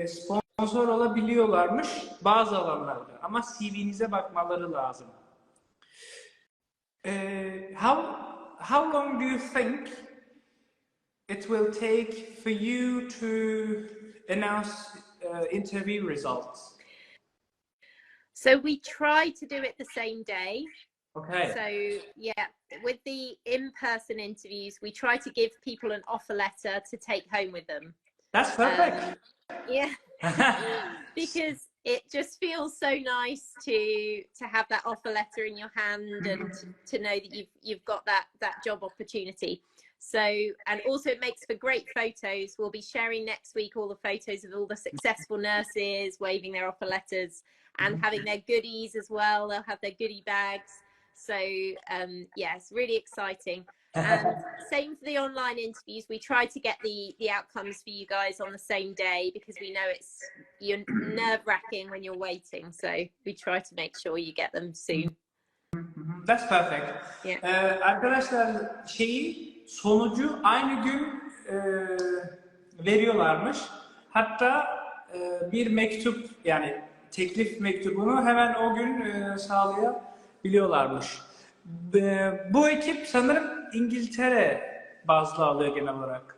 sponsor olabiliyorlarmış bazı alanlarda. Ama CV'nize bakmaları lazım. How long do you think it will take for you to announce interview results? So we try to do it the same day. Okay. So yeah, with the in-person interviews, we try to give people an offer letter to take home with them. That's perfect. Yeah, because it just feels so nice to have that offer letter in your hand and to know that you've got that job opportunity. So, and also it makes for great photos. We'll be sharing next week all the photos of all the successful nurses waving their offer letters and having their goodies as well. They'll have their goodie bags. So yeah, it's really exciting. And same for the online interviews. We try to get the outcomes for you guys on the same day because we know you're nerve-wracking when you're waiting. So we try to make sure you get them soon. That's perfect. Yeah. Arkadaşlar sonucu aynı gün veriyorlarmış. Hatta bir mektup, yani teklif mektubunu hemen o gün sağlayabiliyorlarmış. Bu ekip sanırım İngiltere bazlı alıyor genel olarak.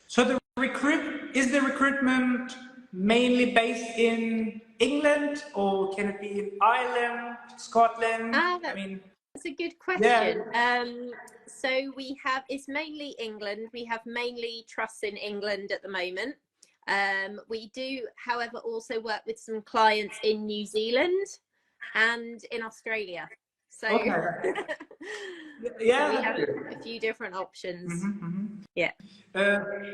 So is the recruitment mainly based in England or can it be in Ireland, Scotland? That's a good question. Yeah. So it's mainly England. We have mainly trusts in England at the moment. We do, however, also work with some clients in New Zealand and in Australia. So, okay. So we have a few different options. Yeah.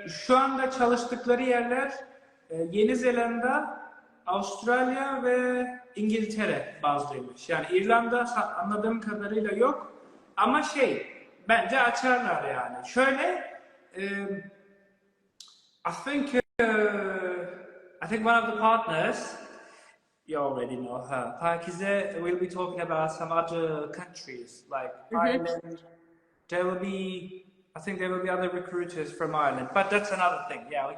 Şu anda çalıştıkları yerler Yeni Zelanda, Avustralya ve İngiltere bazlıymış. Yani İrlanda anladığım kadarıyla yok. Ama bence açarlar yani. Şöyle, I think one of the partners, you already know her, Pakize, will be talking about some other countries like Ireland. I think there will be other recruiters from Ireland, but that's another thing. Yeah, we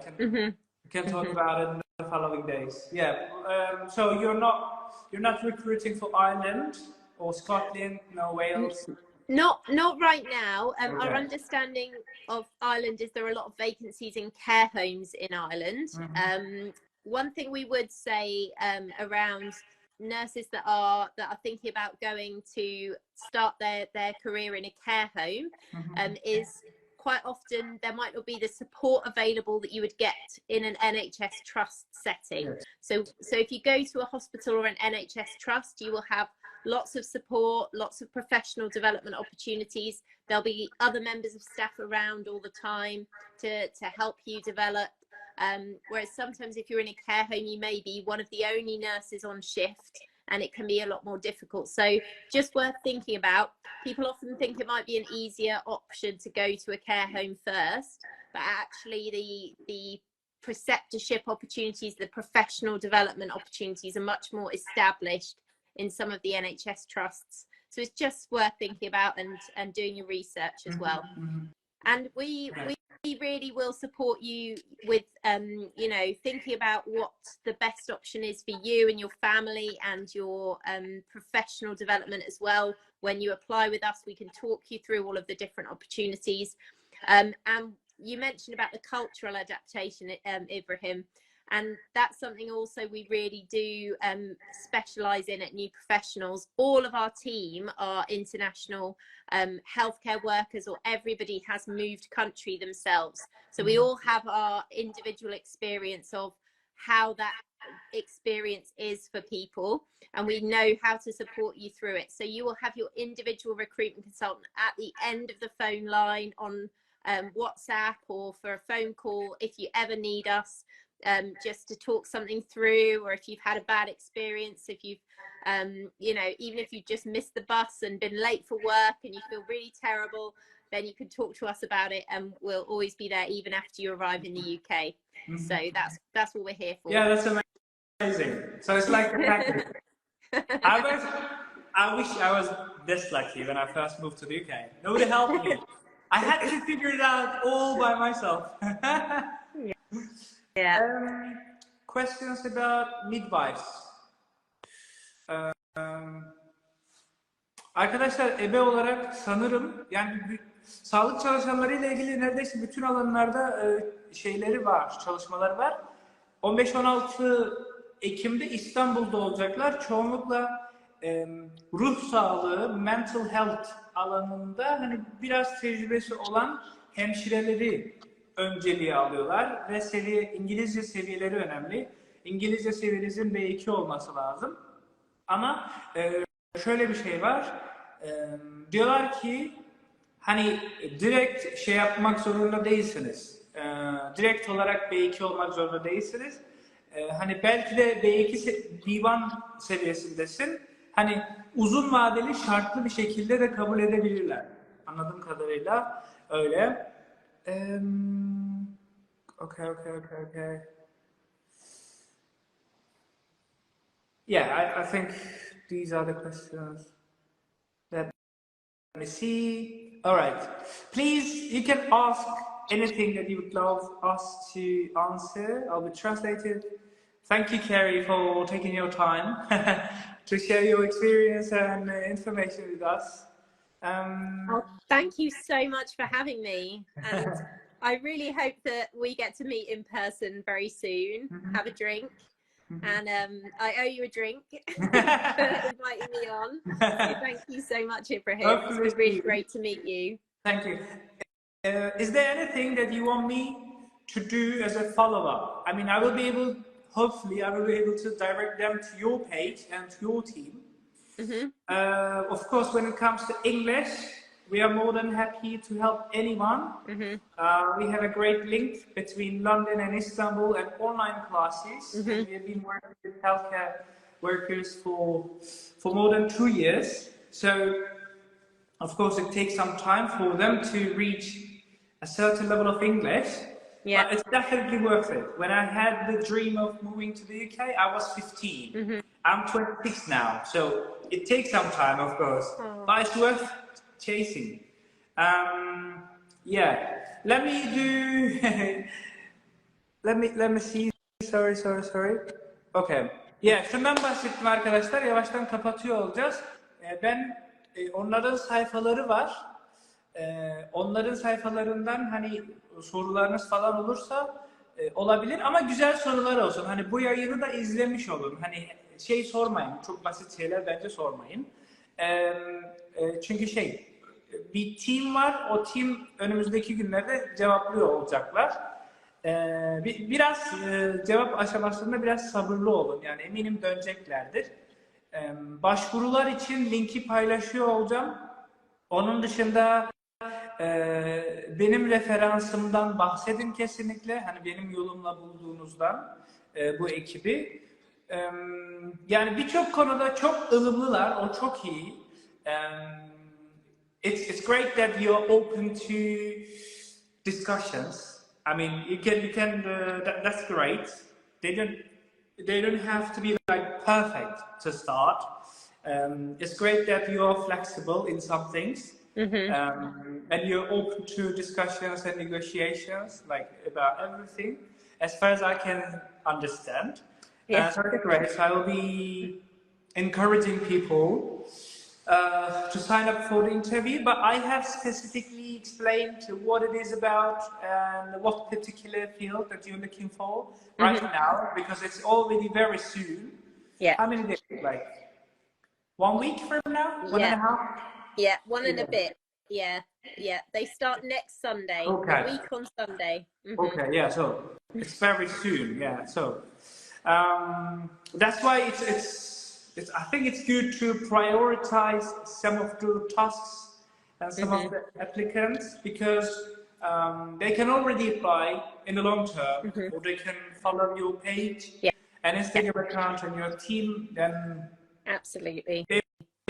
can talk about it in the following days. Yeah. So you're not recruiting for Ireland or Scotland, no Wales. Not right now. Okay. Our understanding of Ireland is there are a lot of vacancies in care homes in Ireland. One thing we would say around nurses that are thinking about going to start their career in a care home is quite often there might not be the support available that you would get in an NHS trust setting. Yes. So if you go to a hospital or an NHS trust, you will have lots of support, lots of professional development opportunities. There'll be other members of staff around all the time to help you develop. Whereas sometimes if you're in a care home, you may be one of the only nurses on shift and it can be a lot more difficult. So just worth thinking about. People often think it might be an easier option to go to a care home first, but actually the preceptorship opportunities, the professional development opportunities are much more established in some of the NHS trusts. So it's just worth thinking about and doing your research as well. And we really will support you with thinking about what the best option is for you and your family and your professional development as well. When you apply with us, we can talk you through all of the different opportunities. And you mentioned about the cultural adaptation, Ibrahim, and that's something also we really do specialize in at New Professionals. All of our team are international healthcare workers, or everybody has moved country themselves. So we all have our individual experience of how that experience is for people, and we know how to support you through it. So you will have your individual recruitment consultant at the end of the phone line on WhatsApp or for a phone call if you ever need us. Just to talk something through, or if you've had a bad experience, if you've even if you've just missed the bus and been late for work and you feel really terrible, then you can talk to us about it, and we'll always be there even after you arrive in the UK. So that's what we're here for. Yeah, that's amazing. So it's like a package. I wish I was this lucky when I first moved to the UK. Nobody helped me. I had to figure it out all by myself. Yeah. Questions about midwives. Arkadaşlar ebe olarak sanırım yani sağlık çalışanlarıyla ilgili neredeyse bütün alanlarda şeyleri var, çalışmaları var. 15-16 Ekim'de İstanbul'da olacaklar. Çoğunlukla ruh sağlığı, mental health alanında hani biraz tecrübesi olan hemşireleri önceliğe alıyorlar ve İngilizce seviyeleri önemli. İngilizce seviyenizin B2 olması lazım. Ama şöyle bir şey var. Diyorlar ki hani direkt şey yapmak zorunda değilsiniz. Direkt olarak B2 olmak zorunda değilsiniz. Hani belki de B2 divan seviyesindesin. Hani uzun vadeli şartlı bir şekilde de kabul edebilirler. Anladığım kadarıyla öyle. Okay. Yeah, I think these are the questions. Let me see. All right. Please, you can ask anything that you would love us to answer. I'll be translated. Thank you, Kerry, for taking your time to share your experience and information with us. Well, thank you so much for having me. And I really hope that we get to meet in person very soon, have a drink. And I owe you a drink for inviting me on. So thank you so much, Ibrahim. It's been really great to meet you. Thank you. Is there anything that you want me to do as a follow-up? I mean, hopefully I will be able to direct them to your page and to your team. Of course, when it comes to English, we are more than happy to help anyone. We have a great link between London and Istanbul and online classes. And we have been working with healthcare workers for more than 2 years. So, of course, it takes some time for them to reach a certain level of English. Yeah. But it's definitely worth it. When I had the dream of moving to the UK, I was 15. I'm 26 now, so it takes some time, of course, but it's worth chasing. Yeah, let me do. let me see. Sorry. Okay. Yeah, şundan bahsettim arkadaşlar. Yavaştan kapatıyor olacağız. Ben onların sayfaları var. Onların sayfalarından hani sorularınız falan olursa olabilir ama güzel sorular olsun. Hani bu yayını da izlemiş olun. Hani şey sormayın. Çok basit şeyler bence sormayın. Çünkü bir team var. O team önümüzdeki günlerde cevaplıyor olacaklar. Biraz cevap aşamasında biraz sabırlı olun. Yani eminim döneceklerdir. Başvurular için linki paylaşıyor olacağım. Onun dışında benim referansımdan bahsedin kesinlikle. Hani benim yolumla bulduğunuzdan bu ekibi. Yani birçok konuda çok ılımlılar. O çok iyi. It's great that you're open to discussions. I mean, you can. That's great. They don't have to be like perfect to start. It's great that you are flexible in some things. And you're open to discussions and negotiations, like about everything, as far as I can understand. So that's great. So I will be encouraging people to sign up for the interview, but I have specifically explained what it is about and what particular field that you're looking for right now, because it's already very soon. Yeah. How many days? Like 1 week from now? 1.5? Yeah, 1 and a bit. Yeah. They start next Sunday. Okay. A week on Sunday. Okay, yeah, so it's very soon, yeah. So that's why it's I think it's good to prioritize some of the tasks and some of the applicants, because they can already apply in the long term, or they can follow your page and Instagram account and your team, then absolutely they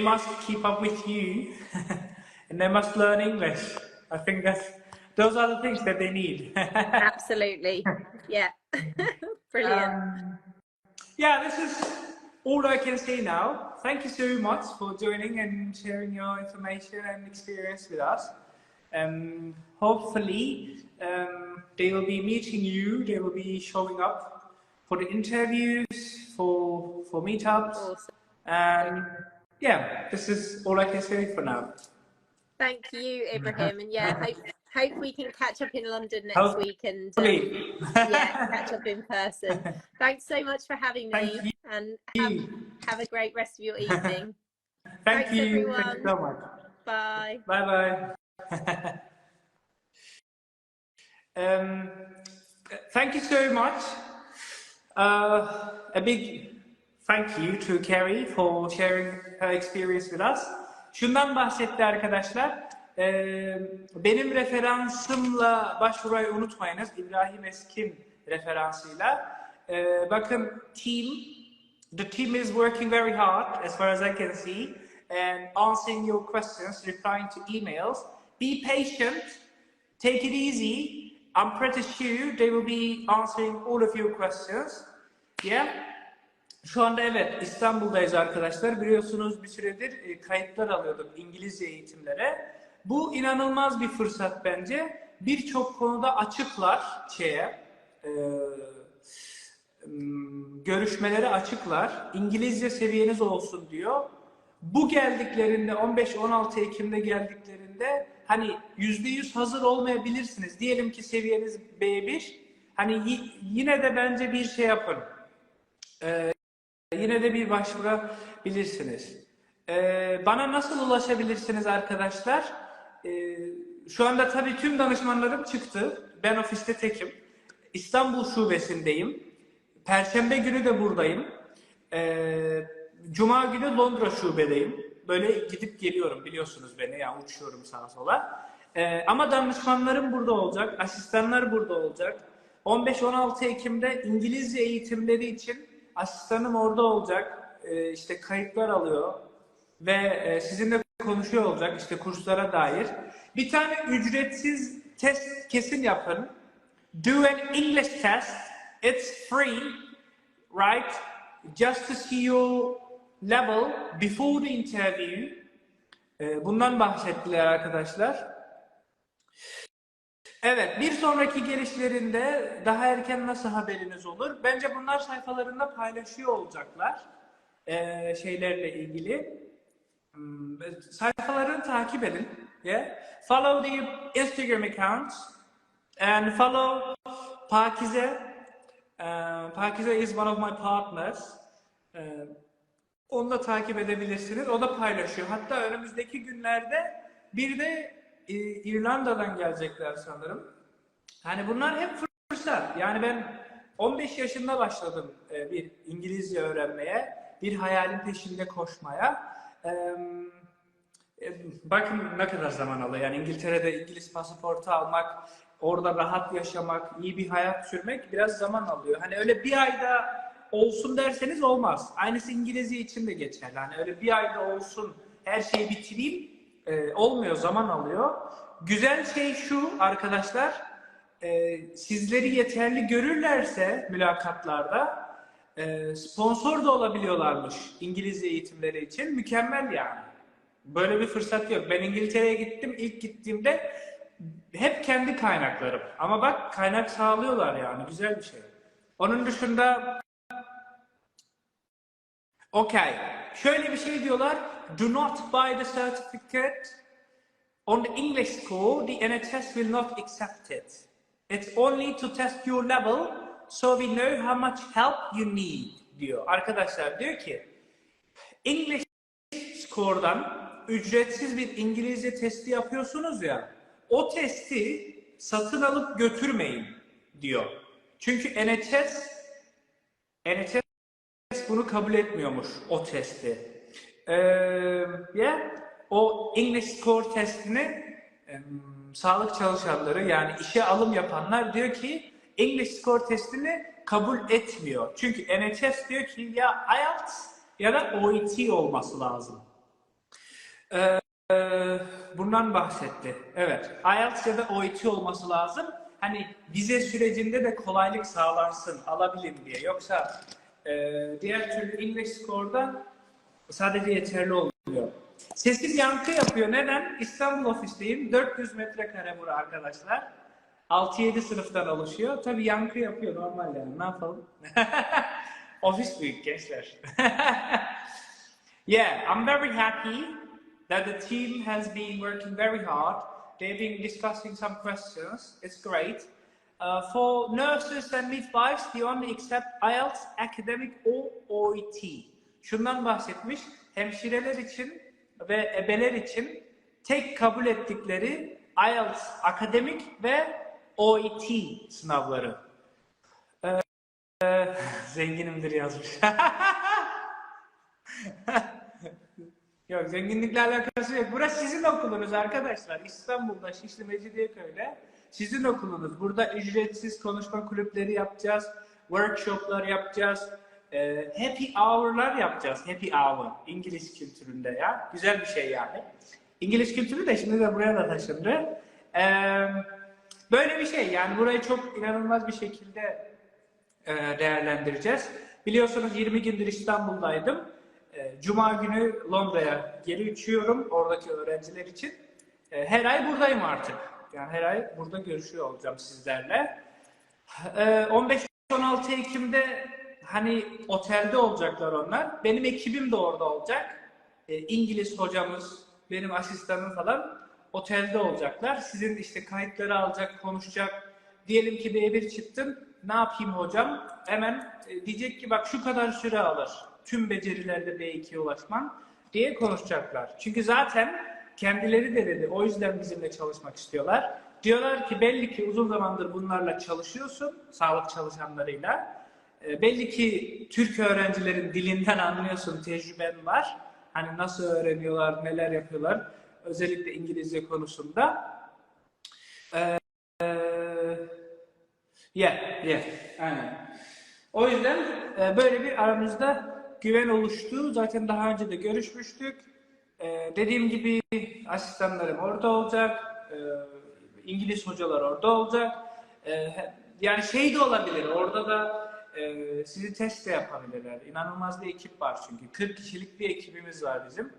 must keep up with you and they must learn English. I think those are the things that they need. Absolutely. Yeah. Brilliant. Yeah, this is all I can say now, thank you so much for joining and sharing your information and experience with us. Hopefully, they will be meeting you. They will be showing up for the interviews, for meetups, awesome. and yeah, this is all I can say for now. Thank you, Ibrahim, and yeah, hope we can catch up in London next week and yeah, catch up in person. Thanks so much for having me, and have a great rest of your evening. Thanks you, everyone. Thank you so much. Bye. Bye bye. Thank you so much. A big thank you to Kerry for sharing her experience with us. Şundan bahsetti arkadaşlar. Benim referansımla başvurmayı unutmayınız. İbrahim Eskin referansıyla. Bakın the team is working very hard as far as I can see and answering your questions, replying to emails. Be patient, take it easy. I'm pretty sure they will be answering all of your questions. Yeah. Şu anda evet İstanbul'dayız arkadaşlar. Biliyorsunuz bir süredir kayıtlar alıyorduk İngilizce eğitimlere. Bu inanılmaz bir fırsat bence. Birçok konuda açıklar görüşmelere açıklar. İngilizce seviyeniz olsun diyor. Bu geldiklerinde 15-16 Ekim'de geldiklerinde hani %100 hazır olmayabilirsiniz. Diyelim ki seviyeniz B1. Hani yine de bence bir şey yapın. Yine de bir başvurabilirsiniz. Bana nasıl ulaşabilirsiniz arkadaşlar? Şu anda tabii tüm danışmanlarım çıktı. Ben ofiste tekim. İstanbul şubesindeyim. Perşembe günü de buradayım. Cuma günü Londra şubedeyim. Böyle gidip geliyorum biliyorsunuz beni. Yani uçuyorum sağa sola. Ama danışmanlarım burada olacak. Asistanlar burada olacak. 15-16 Ekim'de İngilizce eğitimleri için asistanım orada olacak. İşte kayıtlar alıyor. Ve sizinle konuşuyor olacak işte kurslara dair. Bir tane ücretsiz test kesin yapın. Do an English test. It's free, right? Just to see your level before the interview. Bundan bahsettiler arkadaşlar. Evet, bir sonraki gelişlerinde daha erken nasıl haberiniz olur? Bence bunlar sayfalarında paylaşıyor olacaklar. Şeylerle ilgili. Sayfalarını takip edin. Yeah? Follow the Instagram accounts and follow Pakize. Pakize is one of my partners. Onu da takip edebilirsiniz. O da paylaşıyor. Hatta önümüzdeki günlerde bir de İrlanda'dan gelecekler sanırım. Hani bunlar hep fırsat. Yani ben 15 yaşında başladım bir İngilizce öğrenmeye, bir hayalin peşinde koşmaya. Bakın ne kadar zaman alıyor. Yani İngiltere'de İngiliz pasaportu almak, orada rahat yaşamak, iyi bir hayat sürmek biraz zaman alıyor. Hani öyle bir ayda olsun derseniz olmaz. Aynısı İngilizce için de geçerli. Hani öyle bir ayda olsun, her şeyi bitireyim olmuyor, zaman alıyor. Güzel şey şu arkadaşlar, sizleri yeterli görürlerse mülakatlarda sponsor da olabiliyorlarmış İngilizce eğitimleri için. Mükemmel yani. Böyle bir fırsat yok. Ben İngiltere'ye gittim. İlk gittiğimde hep kendi kaynaklarım. Ama bak kaynak sağlıyorlar yani. Güzel bir şey. Onun dışında okay. Şöyle bir şey diyorlar. Do not buy the certificate on the English score. The NHS will not accept it. It's only to test your level so we know how much help you need diyor. Arkadaşlar diyor ki English score'dan ücretsiz bir İngilizce testi yapıyorsunuz ya, o testi satın alıp götürmeyin diyor. Çünkü NHS bunu kabul etmiyormuş, o testi. O English score testini sağlık çalışanları, yani işe alım yapanlar diyor ki English score testini kabul etmiyor. Çünkü NHS diyor ki ya IELTS ya da OET olması lazım. Bundan bahsetti. Evet. IELTS ya da OET olması lazım. Hani vize sürecinde de kolaylık sağlansın, alabilin diye. Yoksa Diğer türlü English score'da sadece yeterli oluyor. Sesim yankı yapıyor. Neden? İstanbul ofisteyim. 400 metrekare bura arkadaşlar. 6-7 sınıftan oluşuyor. Tabii yankı yapıyor, normal yani. Ne yapalım? Ofis büyük gençler. Yeah, I'm very happy that the team has been working very hard. They've been discussing some questions. It's great. For nurses and midwives, they only accept IELTS, academic or OET. Şundan bahsetmiş, hemşireler için ve ebeler için tek kabul ettikleri IELTS, akademik ve OET sınavları. Zenginimdir yazmış. Yok, zenginlikle alakası yok. Burası sizin okulunuz arkadaşlar. İstanbul'da, Şişli Mecidiyeköy'de sizin okulunuz. Burada ücretsiz konuşma kulüpleri yapacağız. Workshoplar yapacağız. Happy hour'lar yapacağız. Happy hour. İngiliz kültüründe ya. Güzel bir şey yani. İngiliz kültürü de şimdi de buraya da taşındı. Böyle bir şey yani, burayı çok inanılmaz bir şekilde değerlendireceğiz. Biliyorsunuz 20 gündür İstanbul'daydım. Cuma günü Londra'ya geri uçuyorum oradaki öğrenciler için. Her ay buradayım artık. Yani her ay burada görüşüyor olacağım sizlerle. 15-16 Ekim'de hani otelde olacaklar onlar. Benim ekibim de orada olacak. İngiliz hocamız, benim asistanım falan otelde olacaklar. Sizin işte kayıtları alacak, konuşacak. Diyelim ki B1 çıktım. Ne yapayım hocam? Hemen diyecek ki bak şu kadar süre alır tüm becerilerde B2'ye ulaşman diye konuşacaklar. Çünkü zaten kendileri de dedi, o yüzden bizimle çalışmak istiyorlar. Diyorlar ki belli ki uzun zamandır bunlarla çalışıyorsun, sağlık çalışanlarıyla. Belli ki Türk öğrencilerin dilinden anlıyorsun, tecrüben var. Hani nasıl öğreniyorlar, neler yapıyorlar, özellikle İngilizce konusunda. Aynen. O yüzden böyle bir aramızda güven oluştu. Zaten daha önce de görüşmüştük. Dediğim gibi asistanlarım orada olacak. İngiliz hocalar orada olacak. Yani şey de olabilir. Orada da sizi test de yapabilirler. İnanılmaz bir ekip var çünkü. 40 kişilik bir ekibimiz var bizim.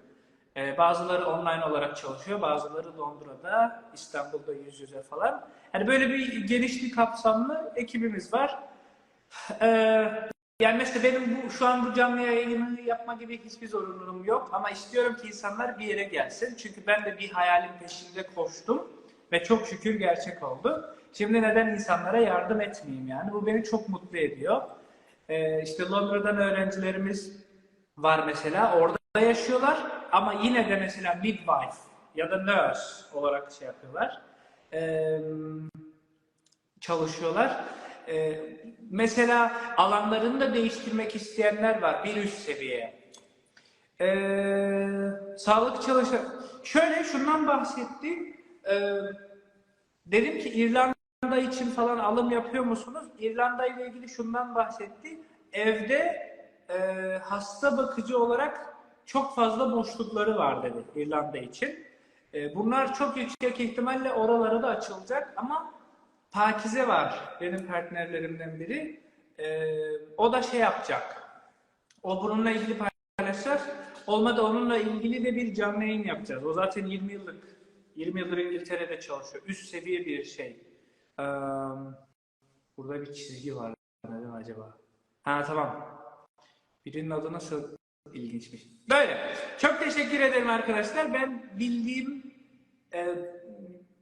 Bazıları online olarak çalışıyor. Bazıları Londra'da, İstanbul'da yüz yüze falan. Yani böyle bir geniş bir kapsamlı ekibimiz var. Yani mesela benim şu an bu canlı yayını yapma gibi hiçbir zorunluluğum yok. Ama istiyorum ki insanlar bir yere gelsin. Çünkü ben de bir hayalin peşinde koştum. Ve çok şükür gerçek oldu. Şimdi neden insanlara yardım etmeyeyim yani? Bu beni çok mutlu ediyor. İşte Londra'dan öğrencilerimiz var mesela. Orada yaşıyorlar. Ama yine de mesela midwife ya da nurse olarak şey yapıyorlar. Çalışıyorlar. Mesela alanlarını da değiştirmek isteyenler var bir üst seviyeye. Sağlık çalışan... Şöyle şundan bahsetti. Dedim ki İrlanda için falan alım yapıyor musunuz? İrlanda ile ilgili şundan bahsetti. Evde hasta bakıcı olarak çok fazla boşlukları var dedi İrlanda için. Bunlar çok yüksek ihtimalle oralara da açılacak ama Pakize var benim partnerlerimden biri. O da şey yapacak. O bununla ilgili paylaşacak. Olmadı onunla ilgili de bir canlı yayın yapacağız. O zaten 20 yıldır İngiltere'de çalışıyor. Üst seviye bir şey. Burada bir çizgi var. Neden acaba? Ha tamam. Birinin adı nasıl ilginçmiş. Böyle. Çok teşekkür ederim arkadaşlar. Ben bildiğim,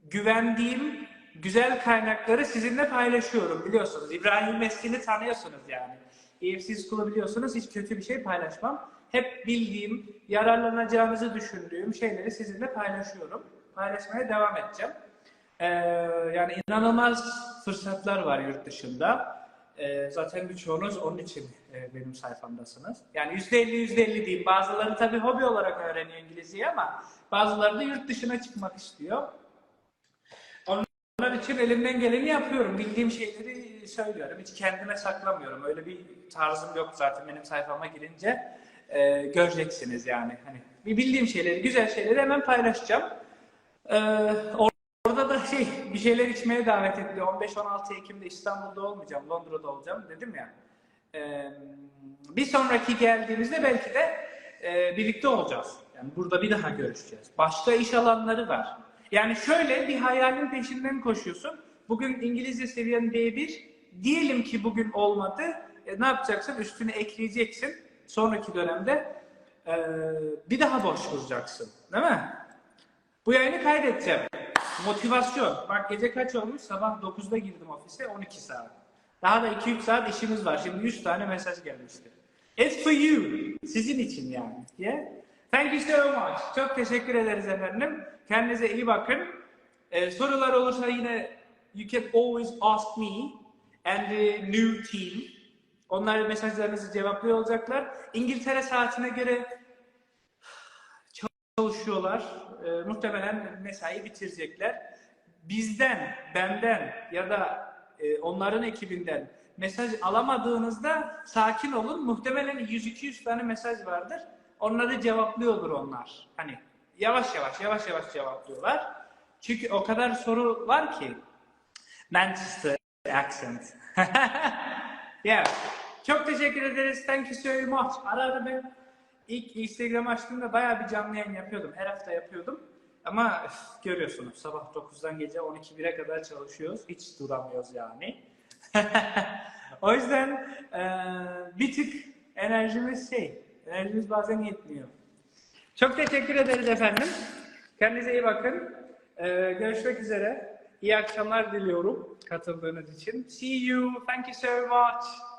güvendiğim güzel kaynakları sizinle paylaşıyorum. Biliyorsunuz. İbrahim Meskin'i tanıyorsunuz yani. EFC School'u biliyorsunuz. Hiç kötü bir şey paylaşmam. Hep bildiğim, yararlanacağınızı düşündüğüm şeyleri sizinle paylaşıyorum. Paylaşmaya devam edeceğim. Yani inanılmaz fırsatlar var yurt dışında. Zaten birçoğunuz onun için benim sayfamdasınız. Yani %50 diyeyim. Bazıları tabii hobi olarak öğreniyor İngilizceyi ama bazıları da yurt dışına çıkmak istiyor. Onlar için elimden geleni yapıyorum. Bildiğim şeyleri söylüyorum. Hiç kendime saklamıyorum. Öyle bir tarzım yok zaten benim sayfama girince. Göreceksiniz yani. Hani bildiğim şeyleri, güzel şeyleri hemen paylaşacağım. Orada da bir şeyler içmeye davet etti. 15-16 Ekim'de İstanbul'da olmayacağım, Londra'da olacağım dedim ya. Bir sonraki geldiğimizde belki de birlikte olacağız. Yani burada bir daha görüşeceğiz. Başka iş alanları var. Yani şöyle bir hayalin peşinden koşuyorsun. Bugün İngilizce seviyen B1. Diyelim ki bugün olmadı. Ne yapacaksın? Üstüne ekleyeceksin. Sonraki dönemde bir daha başvuracaksın. Değil mi? Bu yayını kaydedeceğim. Motivasyon. Bak gece kaç olmuş? Sabah 9'da girdim ofise. 12 saat. Daha da 2-3 saat işimiz var. Şimdi 100 tane mesaj gelmiştir. It's for you. Sizin için yani. Yeah? Thank you so much. Çok teşekkür ederiz efendim. Kendinize iyi bakın. Sorular olursa yine you can always ask me and the new team. Onlar mesajlarınızı cevaplıyor olacaklar. İngiltere saatine göre çalışıyorlar. Muhtemelen mesai bitirecekler. Bizden, benden ya da onların ekibinden mesaj alamadığınızda sakin olun. Muhtemelen 100-200 tane mesaj vardır. Onları cevaplıyordur onlar. Hani yavaş yavaş cevaplıyorlar. Çünkü o kadar soru var ki. Manchester accent. Yeah. Çok teşekkür ederiz. Thank you so much. Ara ben ilk Instagram açtığımda bayağı bir canlı yayın yapıyordum. Her hafta yapıyordum. Ama görüyorsunuz sabah 9'dan gece 12-1'e kadar çalışıyoruz. Hiç duramıyoruz yani. O yüzden bir tık enerjimiz bazen yetmiyor. Çok teşekkür ederiz efendim. Kendinize iyi bakın. Görüşmek üzere. İyi akşamlar diliyorum katıldığınız için. See you. Thank you so much.